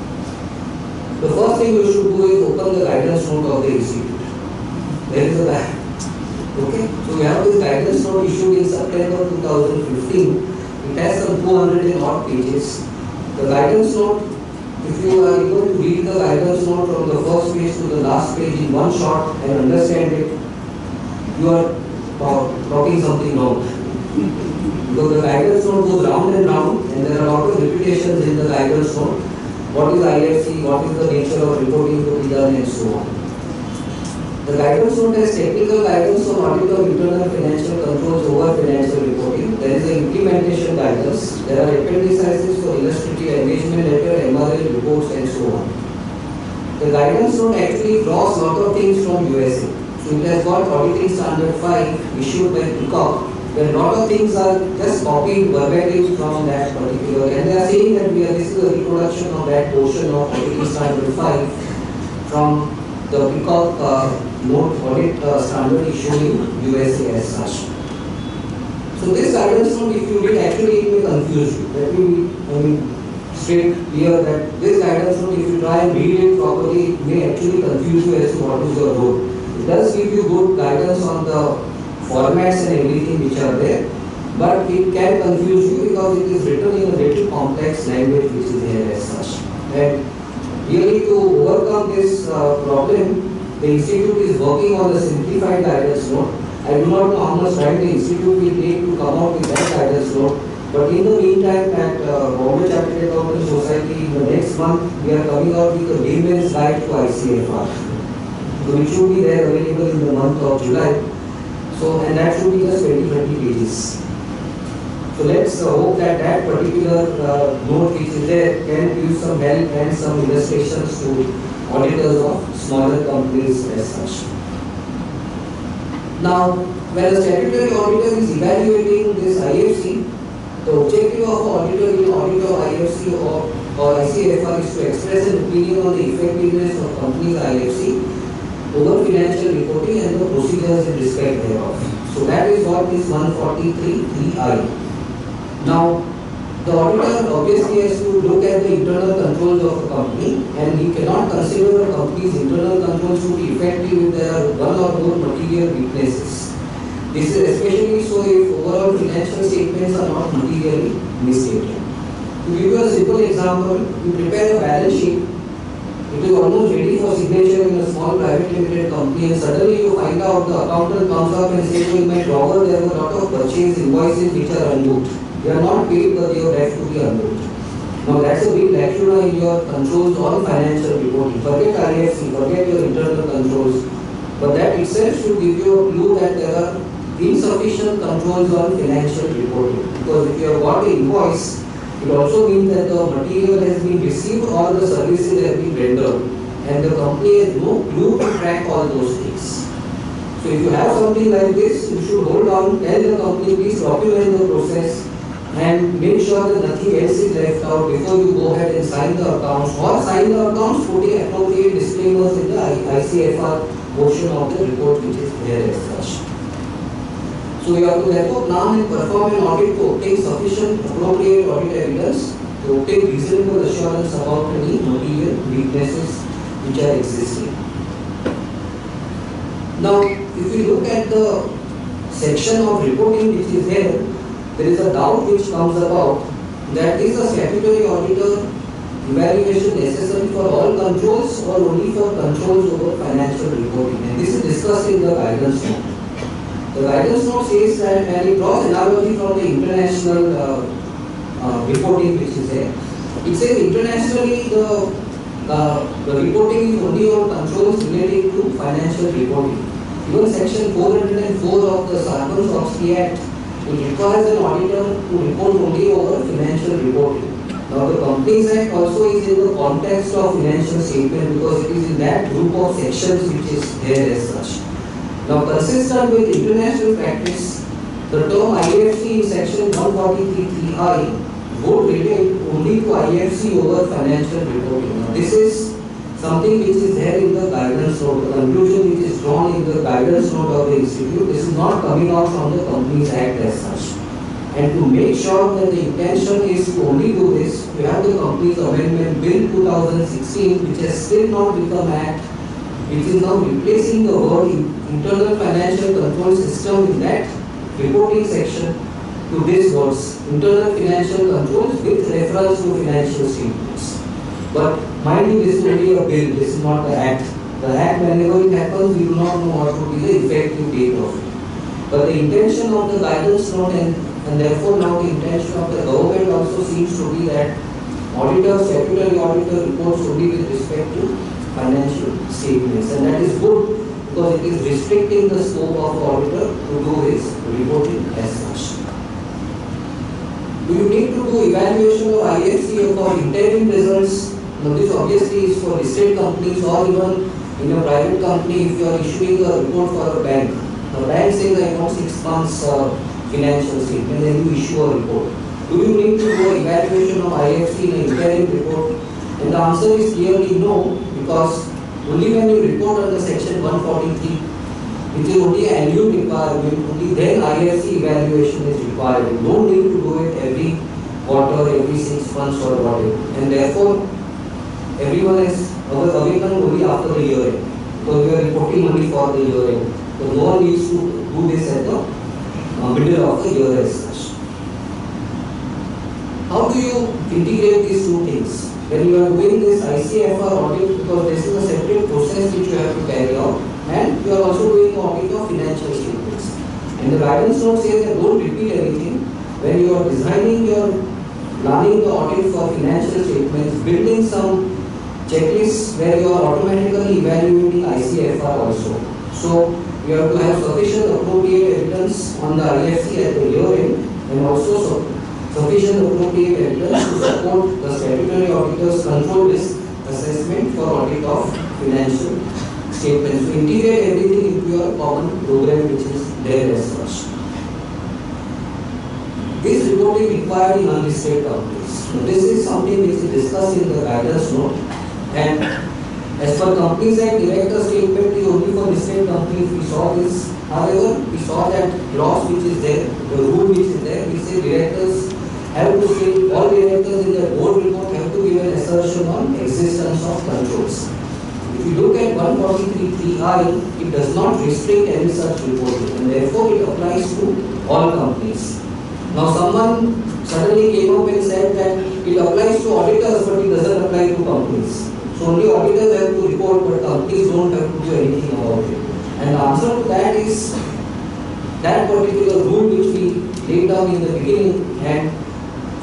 The first thing you should do is open the guidance note of the institute. There is a guide. Okay, so we have this guidance note issued in September 2015. It has some 200 and odd pages. The guidance note, if you are able to read the guidance note from the first page to the last page in one shot and understand it, you are talking something wrong. Because the guidance note goes round and round and there are a lot of repetitions in the guidance note. What is IFC, what is the nature of reporting to be done and so on. The guidance note has technical guidance on audit of internal financial controls over financial reporting. There is an implementation guidance. There are appendices for illustrative engagement letter, MRL reports and so on. The guidance note actually draws a lot of things from USA. So it has got auditing standard 5 issued by Peacock, where a lot of things are just copied verbatim from that particular, and they are saying that this is a reproduction of that portion of auditing standard 5 from the Peacock note audit standard issued in USA as such. So this guidance note, if you read, actually it may confuse you. Let me be, straight clear that this guidance note, if you try and read it properly, it may actually confuse you as to what is your role. It does give you good guidance on the formats and everything which are there, but it can confuse you because it is written in a little complex language which is there as such. And really to overcome this problem, the institute is working on the simplified guidance note. I do not know how much time the institute will take to come out with that guidance note, but in the meantime at Bombay Chartered Accountants Society in the next month we are coming out with a layman's guide to ICFR. So it should be there available in the month of July. So, and that should be just 20-30 pages. So let's hope that that particular note which is there can give some help and some illustrations to auditors of smaller companies as such. Now, when a statutory auditor is evaluating this IFC, the objective of an auditor in audit of IFC or ICFR is to express an opinion on the effectiveness of company's IFC over financial reporting and the procedures in respect thereof. So that is what is 143(3)(I). Now, the auditor obviously has to look at the internal controls of a company, and he cannot consider a company's internal controls to be effective if there are one or more material weaknesses. This is especially so if overall financial statements are not materially misstated. To give you a simple example, you prepare a balance sheet. It is almost ready for signature in a small private limited company, and suddenly you find out the accountant comes up and says, "Oh, in my drawer there were a lot of purchase invoices which are unbooked. They are not paid, but they are left to be unbooked." Now that's a big lacuna in your controls on financial reporting. Forget IFC, forget your internal controls, but that itself should give you a clue that there are insufficient controls on financial reporting. Because if you have got an invoice, it also means that the material has been received or the services have been rendered, and the company has no clue to track all those things. So if you have something like this, you should hold on, tell the company, please document the process and make sure that nothing else is left out before you go ahead and sign the accounts, or sign the accounts putting appropriate disclaimers in the ICFR portion of the report which is there as such. So you have to therefore plan and perform an audit to obtain sufficient appropriate audit evidence to obtain reasonable assurance about any material weaknesses which are existing. Now, if you look at the section of reporting which is there is a doubt which comes about that is a statutory auditor evaluation necessary for all controls or only for controls over financial reporting, and this is discussed in the guidance note. The guidance note says that, and it draws analogy from the international reporting which is there. It says internationally the reporting is only on controls relating to financial reporting. Even section 404 of the Sarbanes-Oxley Act, it requires an auditor to report only over financial reporting. Now the Companies Act also is in the context of financial statement because it is in that group of sections which is there as such. Now consistent with international practice, the term IFC in section 143(3)(I) would relate only to IFC over financial reporting. Now this is something which is there in the guidance note, the conclusion which is drawn in the guidance note of the institute. This is not coming out from the Companies Act as such. And to make sure that the intention is to only do this, we have the Companies Amendment Bill 2016, which has still not become Act, which is now replacing the word internal financial control system in that reporting section to this words, internal financial controls with reference to financial statements. But mind you, this is only a bill, this is not the Act. The Act, whenever it happens, we do not know what would be the effective date of it. But the intention of the guidance note and therefore now the intention of the government also seems to be that statutory auditor reports only with respect to financial statements, and that is good because it is restricting the scope of the auditor to do his reporting as such. Do you need to do evaluation of IFC for interim results? Now this obviously is for listed companies or even in a private company if you are issuing a report for a bank. The bank says I want 6 months financial statement, then you issue a report. Do you need to do evaluation of IFC in an interim report? And the answer is clearly no, because only when you report under section 143, which is only an annual requirement, only then IFC evaluation is required. You don't need to do it every quarter, every 6 months or whatever. And therefore, everyone is awakened only after the year end. So we are reporting only for the year end. So no one needs to do this at the middle of the year as such. How do you integrate these two things? When you are doing this ICFR audit, because this is a separate process which you have to carry out, and you are also doing audit of financial statements. And the guidance note says that don't repeat everything. When you are designing your planning the audit for financial statements, building some checklists where you are automatically evaluating ICFR also. So you have to have sufficient appropriate evidence on the IFC at the year end, and also sufficient appropriate evidence to support the statutory auditor's control risk assessment for audit of financial statements. So integrate everything into your common program which is there as such. This reporting required in unlisted companies. So this is something which is discussed in the guidance note, and as per Companies Act, director statement is only for listed companies. We saw this. However, we saw that clause which is there, the rule which is there, we say directors have to say, all directors in their board report have to give an assertion on existence of controls. If you look at 143(3)(I), it does not restrict any such reporting, and therefore it applies to all companies. Now someone suddenly came up and said that it applies to auditors but it doesn't apply to companies. So only auditors have to report but companies don't have to do anything about it. And the answer to that is that particular rule which we laid down in the beginning, and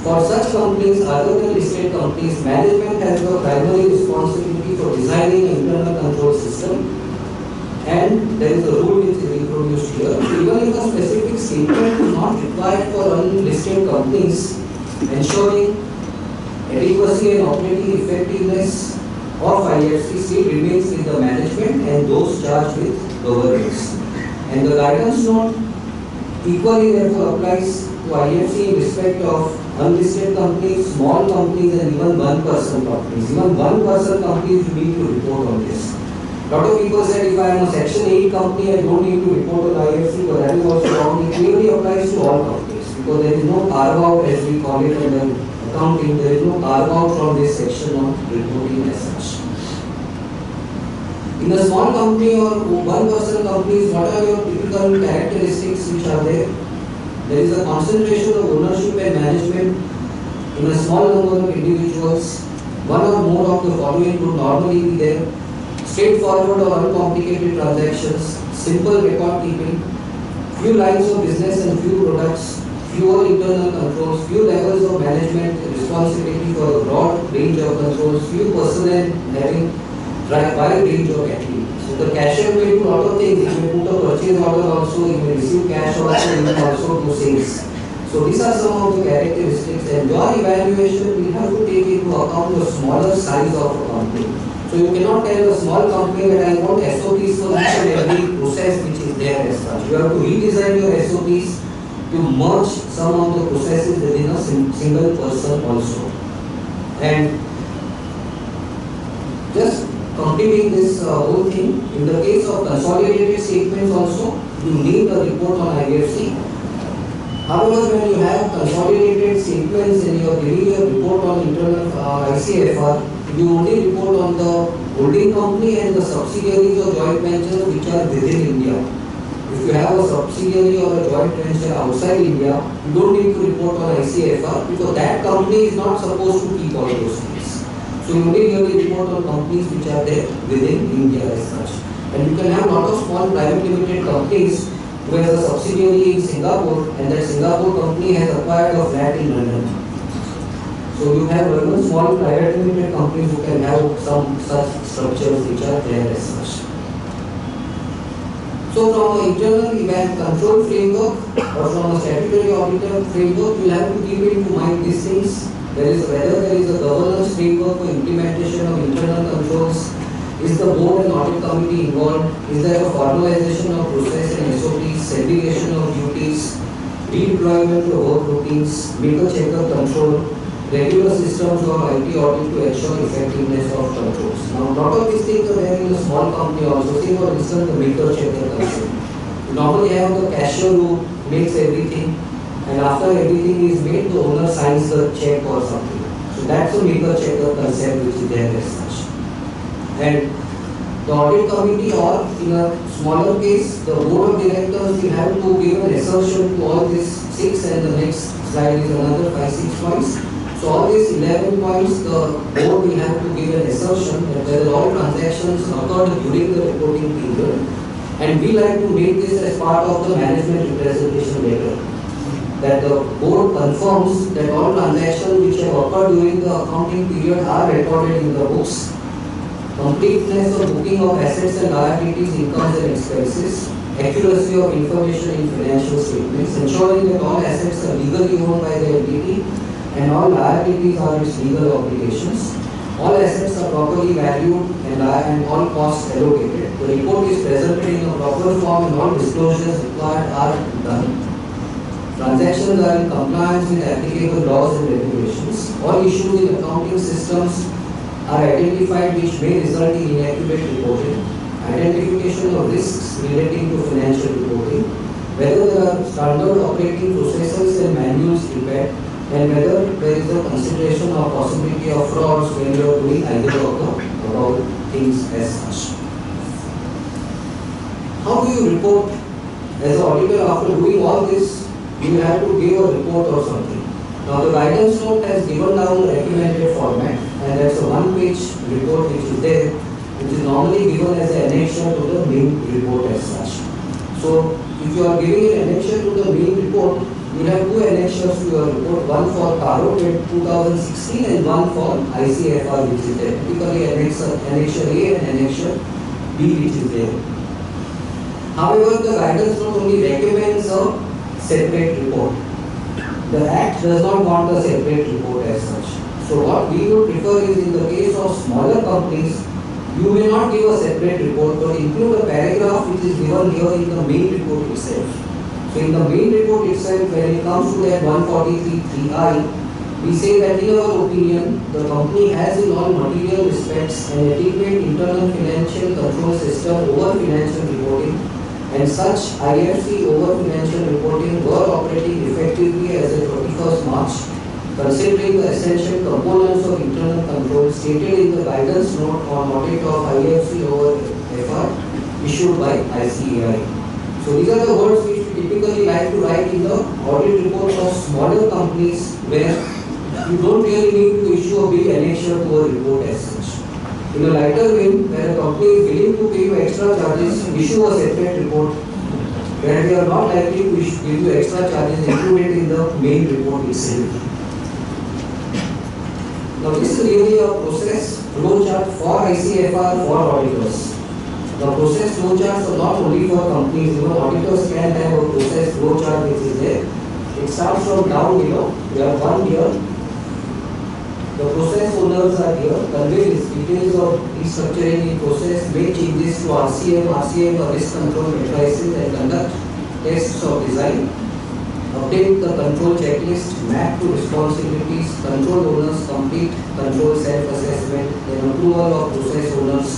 for such companies other than listed companies, management has the primary responsibility for designing an internal control system, and there is a rule which is introduced here. Even if a specific statement is not required for unlisted companies, ensuring adequacy and operating effectiveness of IFC still remains with the management and those charged with governance. And the guidance note equally therefore applies to IFC in respect of unlisted companies, small companies, and even one-person companies. Even one-person companies you need to report on this. A lot of people said if I am a Section 8 company, I don't need to report on IFC, but that is also wrong. It clearly applies to all companies because there is no carve-out, as we call it in accounting, there is no carve-out from this section on reporting as such. In a small company or one-person companies, what are your typical characteristics which are there? There is a concentration of ownership and management in a small number of individuals. One or more of the following would normally be there: straightforward or uncomplicated transactions, simple record keeping, few lines of business and few products, fewer internal controls, few levels of management responsibility for a broad range of controls, few personnel having wide range of activities. So the cashier may do a lot of things. He may put a purchase order also, he may receive cash also, he may also do sales. So these are some of the characteristics, and your evaluation will have to take into account the smaller size of a company. So you cannot tell a small company that I want SOPs for each and every process which is there as such. You have to redesign your SOPs to merge some of the processes within a single person also. And just completing this whole thing, in the case of consolidated statements also, you need a report on IFC. However, when you have consolidated statements and you are giving a report on internal ICFR, you only report on the holding company and the subsidiaries or joint ventures which are within India. If you have a subsidiary or a joint venture outside India, you don't need to report on ICFR because that company is not supposed to keep all those things. So you only really report on companies which are there within India as such. And you can have a lot of small private limited companies who has a subsidiary in Singapore, and that Singapore company has acquired a flat in London. So you have even small private limited companies who can have some such structures which are there as such. So from an internal event control framework or from a statutory auditor framework, you have to keep in mind these things. Whether there is a governance framework for implementation of internal controls. Is the board and audit committee involved? Is there a formalization of process and SOPs, segregation of duties, redeployment of work routines, make a check of control, regular systems or IT audit to ensure effectiveness of controls. Now, a lot of these things are there in a small company also. Say for instance, the meter checker concept. You normally have the cashier who makes everything, and after everything is made, the owner signs the check or something. So that's a meter checker concept which is there as such. And the audit committee, or in a smaller case, the board of directors will have to give an assertion to all these 6, and the next slide is another 5-6 points. So all these 11 points, the board will have to give an assertion that whether all transactions occurred during the reporting period, and we like to make this as part of the management representation letter, that the board confirms that all transactions which have occurred during the accounting period are recorded in the books. Completeness of booking of assets and liabilities, incomes and expenses, accuracy of information in financial statements, ensuring that all assets are legally owned by the entity and all liabilities are its legal obligations. All assets are properly valued and all costs allocated. The report is presented in a proper form and all disclosures required are done. Transactions are in compliance with applicable laws and regulations. All issues in accounting systems are identified which may result in inaccurate reporting, identification of risks relating to financial reporting, whether there are standard operating processes and manuals prepared, and whether there is a consideration or possibility of frauds when you are doing either of the above things as such. How do you report as an auditor after doing all this? You have to give a report or something. Now the guidance note has given down the recommended format, and that's a one-page report which is there, which is normally given as an annexure to the main report as such. So if you are giving an annexure to the main report, you have two annexures to your report, one for Caro 2016 and one for ICFR which is there. Typically annexure A and annexure B which is there. However, the guidance note only recommends a separate report. The Act does not want a separate report as such. So what we would prefer is, in the case of smaller companies, you may not give a separate report, but include a paragraph which is given here in the main report itself. So in the main report itself, when it comes to that 143(3)(I), we say that in our opinion, the company has in all material respects an adequate internal financial control system over financial reporting, and such IFC over financial reporting were operating effectively as of 31st March, considering the essential components of internal control stated in the guidance note on audit of IFC over FR issued by ICAI. So these are the words which we typically like to write in the audit report of smaller companies, where you don't really need to issue a big annexure to a report as such. In a lighter vein, where a company is willing to pay you extra charges, issue a separate report. Where we are not likely to give you extra charges, included in the main report itself. Now this is really a process flowchart for ICFR for auditors. The process flowcharts are not only for companies, even auditors can have a process flowchart which is there. It starts from down below. We have one here. The process owners are here, convey details of restructuring in process, make changes to RCM or risk control matrices, and conduct tests of design, update the control checklist, map to responsibilities, control owners complete control self-assessment, then approval of process owners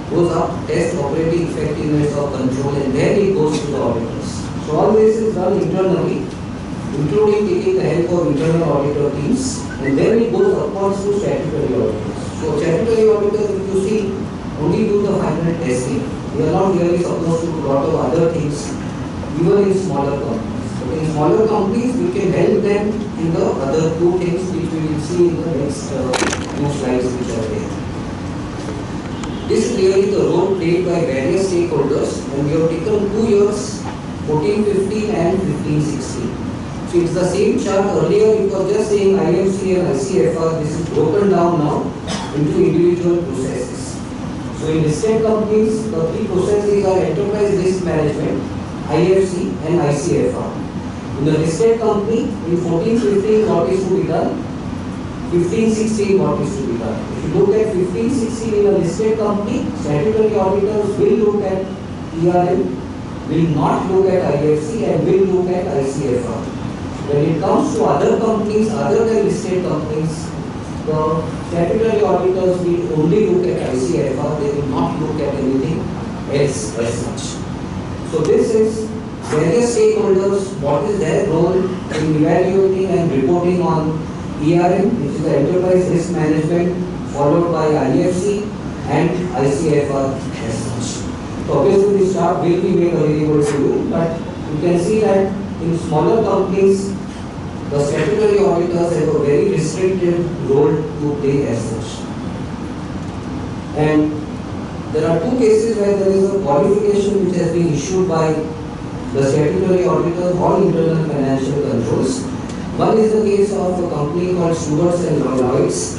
goes up, test operating effectiveness of control, and then it goes to the auditors. So all this is done internally, including taking the help of internal auditor teams, and then it goes upwards to statutory auditors. So statutory auditors, if you see, only do the final testing. We are not really supposed to do a lot of other things, even in smaller companies. But in smaller companies, we can help them in the other two things which we will see in the next two slides which are there. This is really the role played by various stakeholders, and we have taken 2 years, 14-15 and 15-16. So it's the same chart. Earlier it was just saying IFC and ICFR. This is broken down now into individual processes. So in listed companies, the three processes are enterprise risk management, IFC and ICFR. In the listed company, in 14-15 what is to be done, 15-16 what is to be done. If you look at 15-16 in a listed company, statutory auditors will look at ERM, will not look at IFC, and will look at ICFR. When it comes to other companies, other than listed companies, the statutory auditors will only look at ICFR, they will not look at anything else as such. So this is various stakeholders, what is their role in evaluating and reporting on ERM, which is the Enterprise Risk Management, followed by IFC and ICFR as such. So obviously this chart will be made available to you, but you can see that in smaller companies, the statutory auditors have a very restricted role to play as such. And there are two cases where there is a qualification which has been issued by the statutory auditor on internal financial controls. One is the case of a company called Stewards and Lloyds.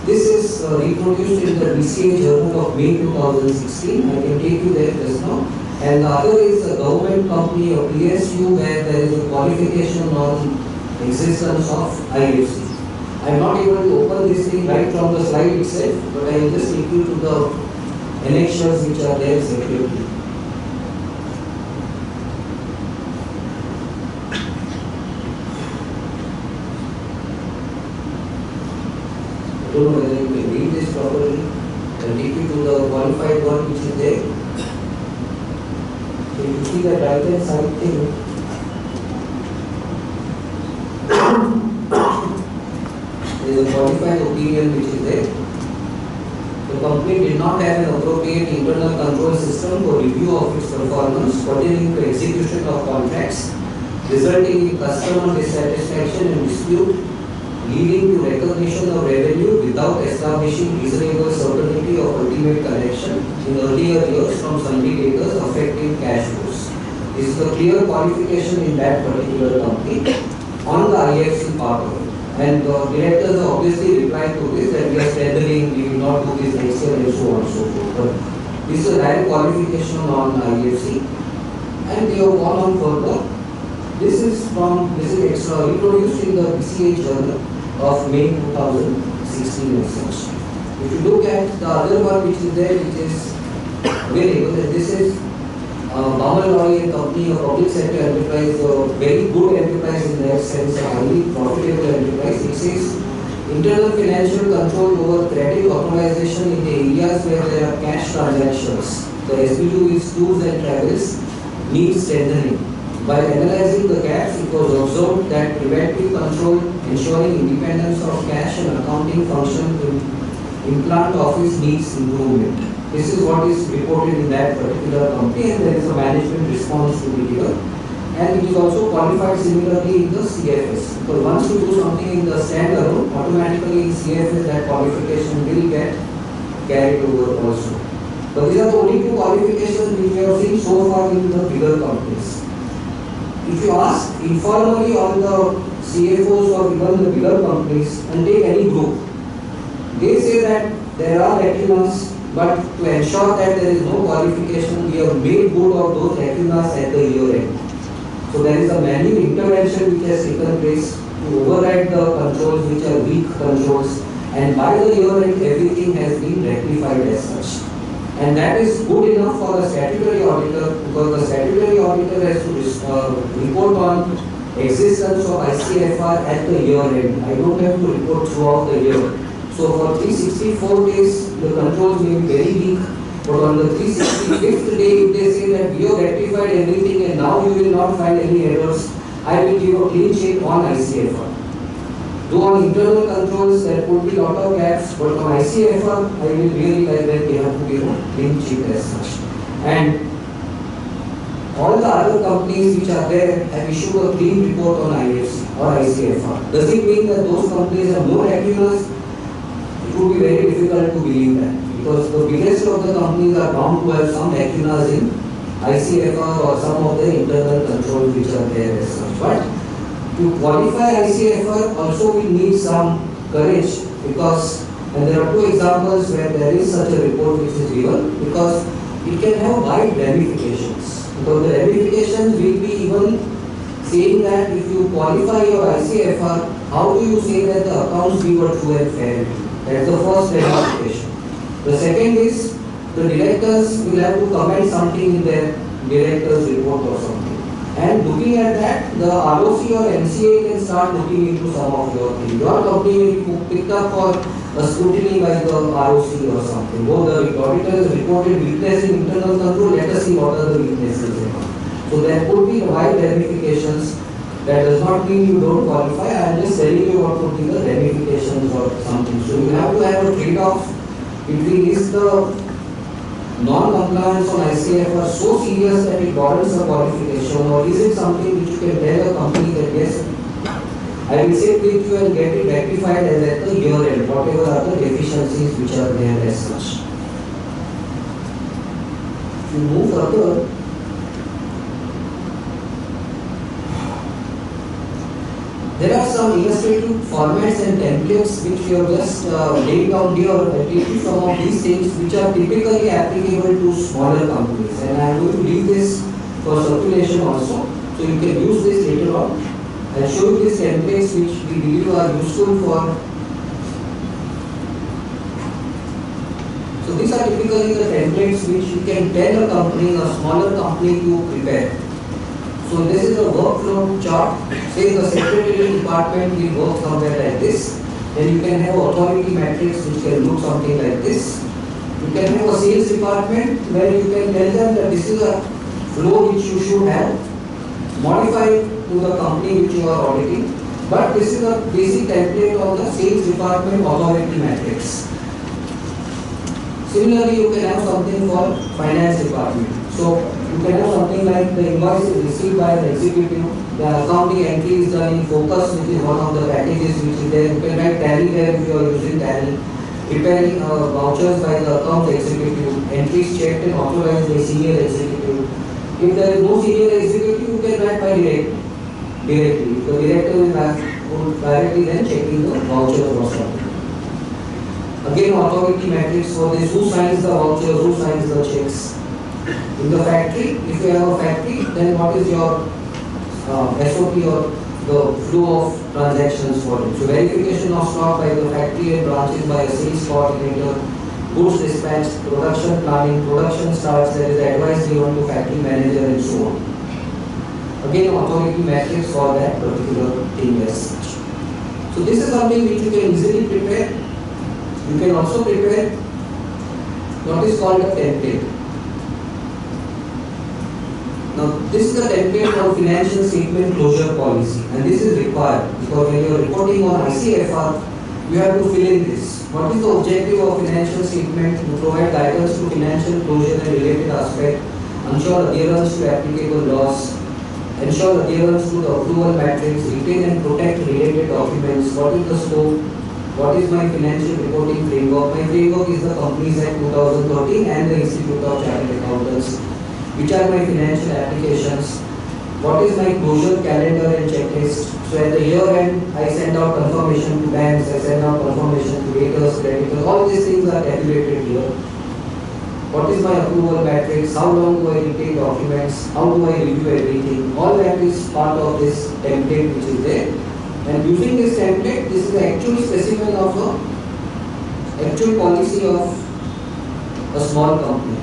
This is reproduced in the BCA Journal of May 2016. I can take you there just now. And the other is a government company or PSU where there is a qualification on existence of IFC. I am not able to open this thing right from the slide itself, but I will just take you to the annexures which are there separately. I don't know whether you can read this properly. I will take you to the qualified one which is there. So you see the right hand side thing. There is a qualified opinion which is there. The company did not have an appropriate internal control system for review of its performance pertaining to execution of contracts, resulting in customer dissatisfaction and dispute, leading to recognition of revenue without establishing reasonable certainty of ultimate collection in earlier years from sundry debtors affecting cash flows. This is a clear qualification in that particular company on the IFC part of it. And the directors have obviously replied to this that we are strengthening, we will not do this next year and so on and so forth. But this is a direct qualification on IFC. And we have gone on further. This is extra reproduced in the BCA Journal of May 2016 as such. If you look at the other one which is there, which is available, this is Baumol Loy and Company, a public sector enterprise, a very good enterprise in that sense, a highly profitable enterprise. It says internal financial control over credit authorization in the areas where there are cash transactions. The SBU is tours and travels needs strengthening. While analyzing the gaps, it was observed that preventive control ensuring independence of cash and accounting function in plant office needs improvement. This is what is reported in that particular company, and there is a management response to be given. And it is also qualified similarly in the CFS. Because once you do something in the standalone, automatically in CFS that qualification will get carried over also. But these are the only two qualifications which we have seen so far in the bigger companies. If you ask informally on the CFOs of even the bigger companies and take any group, they say that there are lacunas, but to ensure that there is no qualification, we have made good of those lacunas at the year end. So there is a manual intervention which has taken place to override the controls which are weak controls, and by the year end everything has been rectified as such. And that is good enough for the statutory auditor, because the statutory auditor has to report on existence of ICFR at the year end. I don't have to report throughout the year. So for 364 days, the controls may be very weak, but on the 365th day, if they say that we have rectified everything and now you will not find any errors, I will give a clean sheet on ICFR. Though on internal controls, there could be a lot of gaps, but on ICFR, I will really like that they have to give a clean sheet as such. And all the other companies which are there have issued a clean report on IFC or ICFR. Does it mean that those companies have no lacunas? It would be very difficult to believe that, because the biggest of the companies are bound to have some lacunas in ICFR or some of the internal controls which are there as such. But to qualify ICFR also we need some courage, because, and there are two examples where there is such a report which is given, because it can have wide ramifications. Because the ramifications will be even saying that if you qualify your ICFR, how do you say that the accounts we were true and fair? That's the first ramification. The second is the directors will have to comment something in their director's report or something. And looking at that, the ROC or MCA can start looking into some of your things. Your company will be picked up for a scrutiny by the ROC or something. Oh, the auditor has reported weakness in internal control, let us see what are the weaknesses. So there could be wide ramifications. That does not mean you don't qualify. I am just telling you what could be the ramifications or something. So you have to have a trade-off between is the non-compliance on ICF are so serious that it warrants a qualification, or is it something which you can tell a company that yes, I will sit with you and get it rectified as at the year end, whatever are the deficiencies which are there as such. If you move further, there are some illustrative formats and templates which we have just laid down here. I take you some of these things which are typically applicable to smaller companies, and I am going to leave this for circulation also, so you can use this later on. I'll show you these templates which we believe are useful for. So these are typically the templates which you can tell a company, a smaller company to prepare. So this is a workflow chart. Say the secretarial department will work somewhere like this. Then you can have authority matrix which can look something like this. You can have a sales department where you can tell them that this is a flow which you should have modified to the company which you are auditing. But this is a basic template of the sales department authority matrix. Similarly, you can have something for finance department. So you can have something like the invoice is received by the executive, the accounting entry is done in Focus, which is one of the packages which is there. You can write Tally there if you are using Tally. Preparing vouchers by the account executive, entries checked and authorized by senior executive. If there is no senior executive, you can write by directly. If the director will directly then checking the vouchers or something. Again, authority matrix for this: who signs the vouchers, who signs the checks. In the factory, if you have a factory, then what is your SOP or the flow of transactions for it? So verification of stock by the factory and branches by a sales coordinator, goods dispatch, production planning, production starts, there is advice given to factory manager and so on. Again, authority matrix for that particular thing as such. So this is something which you can easily prepare. You can also prepare what is called a template. Now, this is the template for financial statement closure policy, and this is required because when you are reporting on ICFR, you have to fill in this. What is the objective of financial statement? To provide guidance to financial closure and related aspect, ensure adherence to applicable laws, ensure adherence to the approval matrix, retain and protect related documents. What is the scope? What is my financial reporting framework? My framework is the Companies Act 2013 and the Institute of Chartered Accountants. Which are my financial applications? What is my closure calendar and checklist? So at the year end, I send out confirmation to banks, I send out confirmation to debtors, creditors. All these things are tabulated here. What is my approval matrix? How long do I retain documents? How do I review everything? All that is part of this template which is there. And using this template, this is the actual specimen of the actual policy of a small company.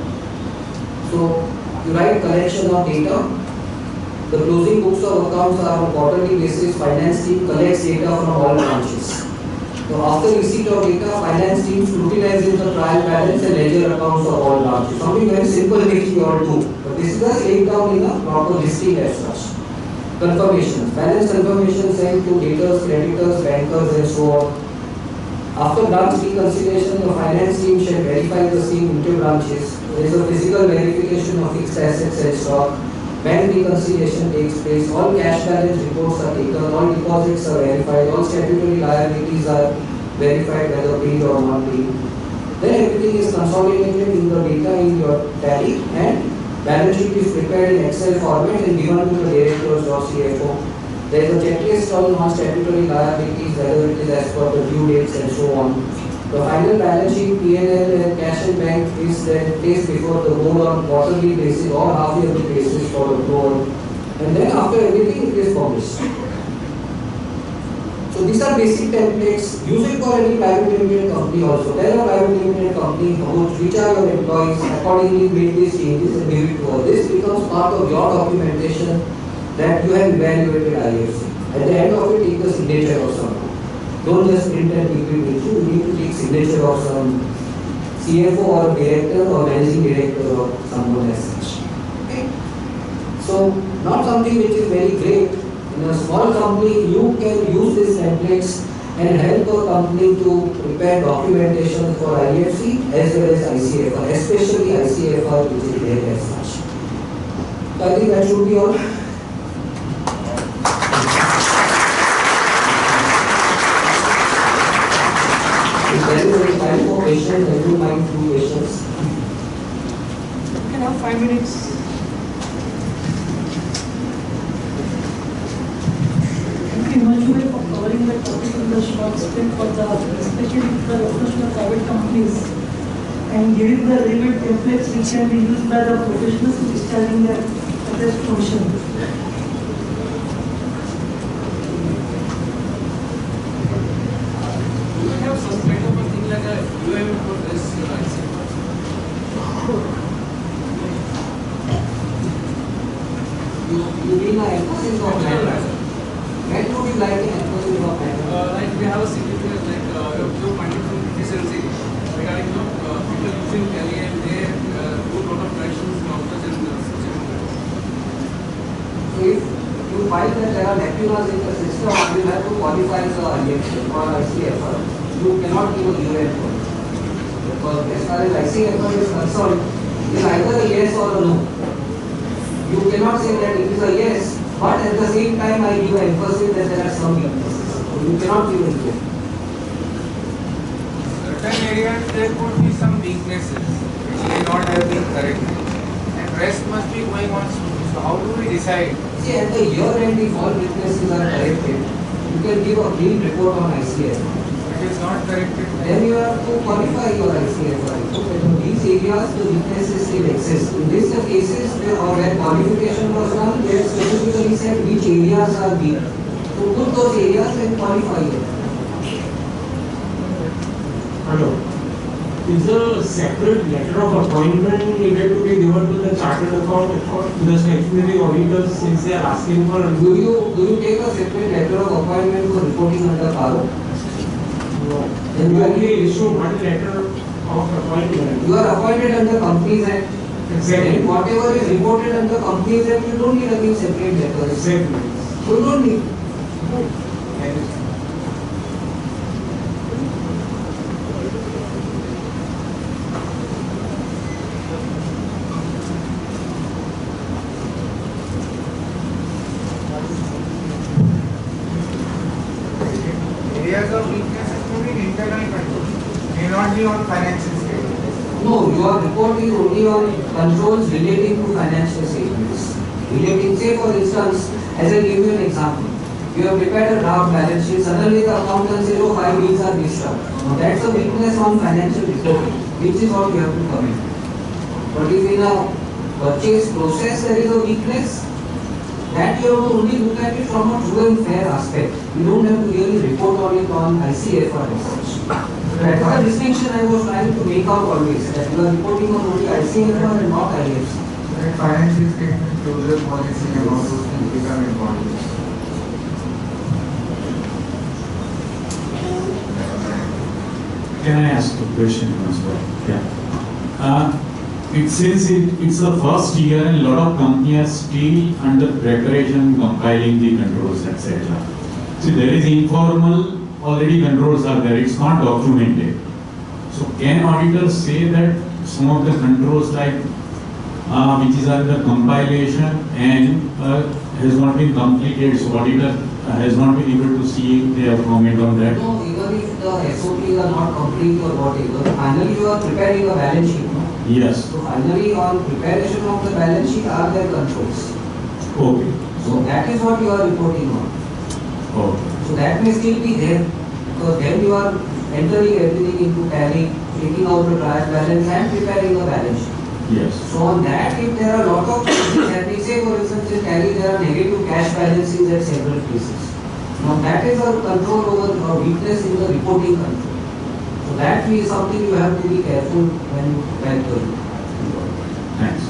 So you write collection of data. The closing books of accounts are on quarterly basis. Finance team collects data from all branches. So after receipt of data, finance team scrutinizes the trial balance and ledger accounts of all branches. Something very simple which we all do. But this is just laid down in a proper listing as such. Confirmations. Balance confirmation sent to debtors, creditors, bankers and so on. After branch reconciliation, the finance team shall verify the same inter-branches. There is a physical verification of fixed assets and stock. Bank reconciliation takes place. All cash balance reports are taken. All deposits are verified. All statutory liabilities are verified whether paid or not paid. Then everything is consolidated in the data in your tally, and balance sheet is prepared in Excel format and given to the directors or CFO. There is a checklist on non-statutory liabilities, whether it is as per the due dates and so on. The final balance sheet, P&L and cash and bank is then placed before the board on quarterly basis or half-yearly basis for the board. And then after everything, it is published. So these are basic templates. Use it for any private limited company also. Tell a private limited company which are your employees, accordingly make these changes and give it to her. This becomes part of your documentation that you have evaluated IFC. At the end of it, take the signature of someone. Don't just print and keep it with you. You need to take signature of some CFO or director or managing director or someone as such. Okay? So, not something which is very great. In a small company, you can use these templates and help a company to prepare documentation for IFC as well as ICFR, especially ICFR, which is there as such. So I think that should be all. If there is any time for questions, I do mind few questions. You can have 5 minutes. Thank you, Himanshu, for covering the topic in the short sprint for the, especially the professional private companies, and giving the relevant templates which can be used by the professionals to discharging their address function. Some kind of a thing like a UIM for this You mean an emphasis of matter? When would you like an emphasis of matter? like we have a significant like you finding some deficiency regarding people using Tally and they do a lot of corrections in offers and So if you find that there are lacunas in the system, you have to qualify the IFC or ICFR. You cannot give a UIM for it. Because as far as ICFR is concerned, it is either a yes or a no. You cannot say that it is a yes, but at the same time I give emphasis that there are some weaknesses. So you cannot give a UIM. Certain areas there could be some weaknesses which may not have been corrected, and rest must be going on smoothly. So how do we decide? See, at the year end, if all weaknesses are corrected, you can give a clean report on ICFR. It is not corrected. Then you have to qualify your ICFR. In these areas, the weaknesses still exist. In these cases where qualification was done, they specifically said which areas are weak. So put those areas and qualify them. Hello. Is a separate letter of appointment needed to be given to the chartered accountant or to the statutory auditors since they are asking for? Do you take a separate letter of appointment for reporting under PARO? No. Then You you only issue one letter of appointment. are appointed under Companies Act. Exactly. And whatever is reported under Companies Act, you don't need again separate letters. Exactly. You don't need. Thank you. Areas of weaknesses may be in internal control, may not be on financial statements. No, you are reporting only on controls relating to financial statements. Relating, say for instance, as I give you an example, you have prepared a draft balance sheet, suddenly the accountant says, oh, 5 deals are missed out. Now that's a weakness on financial reporting, which is what you have to commit. But if in a purchase process there is a weakness, that you have to only look at it from a true and fair aspect. You don't have to really report on it on ICFR as such. That is the distinction I was trying to make out always, that you are reporting on only ICFR and not IFC. That financial statement, closure policy and all those things become important. Can I ask a question as well? Yeah. It's the first year and a lot of companies are still under preparation, compiling the controls, etc. So there is informal, already controls are there, it's not documented. So can auditors say that some of the controls like which is under compilation and has not been completed, so auditor has not been able to see their comment on that? No, even if the SOPs are not complete or whatever, finally you are preparing a balance sheet. No? Yes. So finally on preparation of the balance sheet are there controls. Okay. So that is what you are reporting on. Okay. So that may still be there, because then you are entering everything into Tally, taking out the trial balance and preparing a balance sheet. Yes. So on that, if there are a lot of things, that we say for instance in Tally there are negative cash balances at several places. Now that is a control over or weakness in the reporting control. So that is something you have to be careful when you prepare the report. Thanks.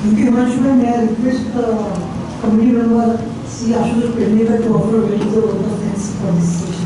Thank you, Himanshu. May I request the committee member, C. Ashutosh Pendekar, to offer a very good vote of thanks for this session.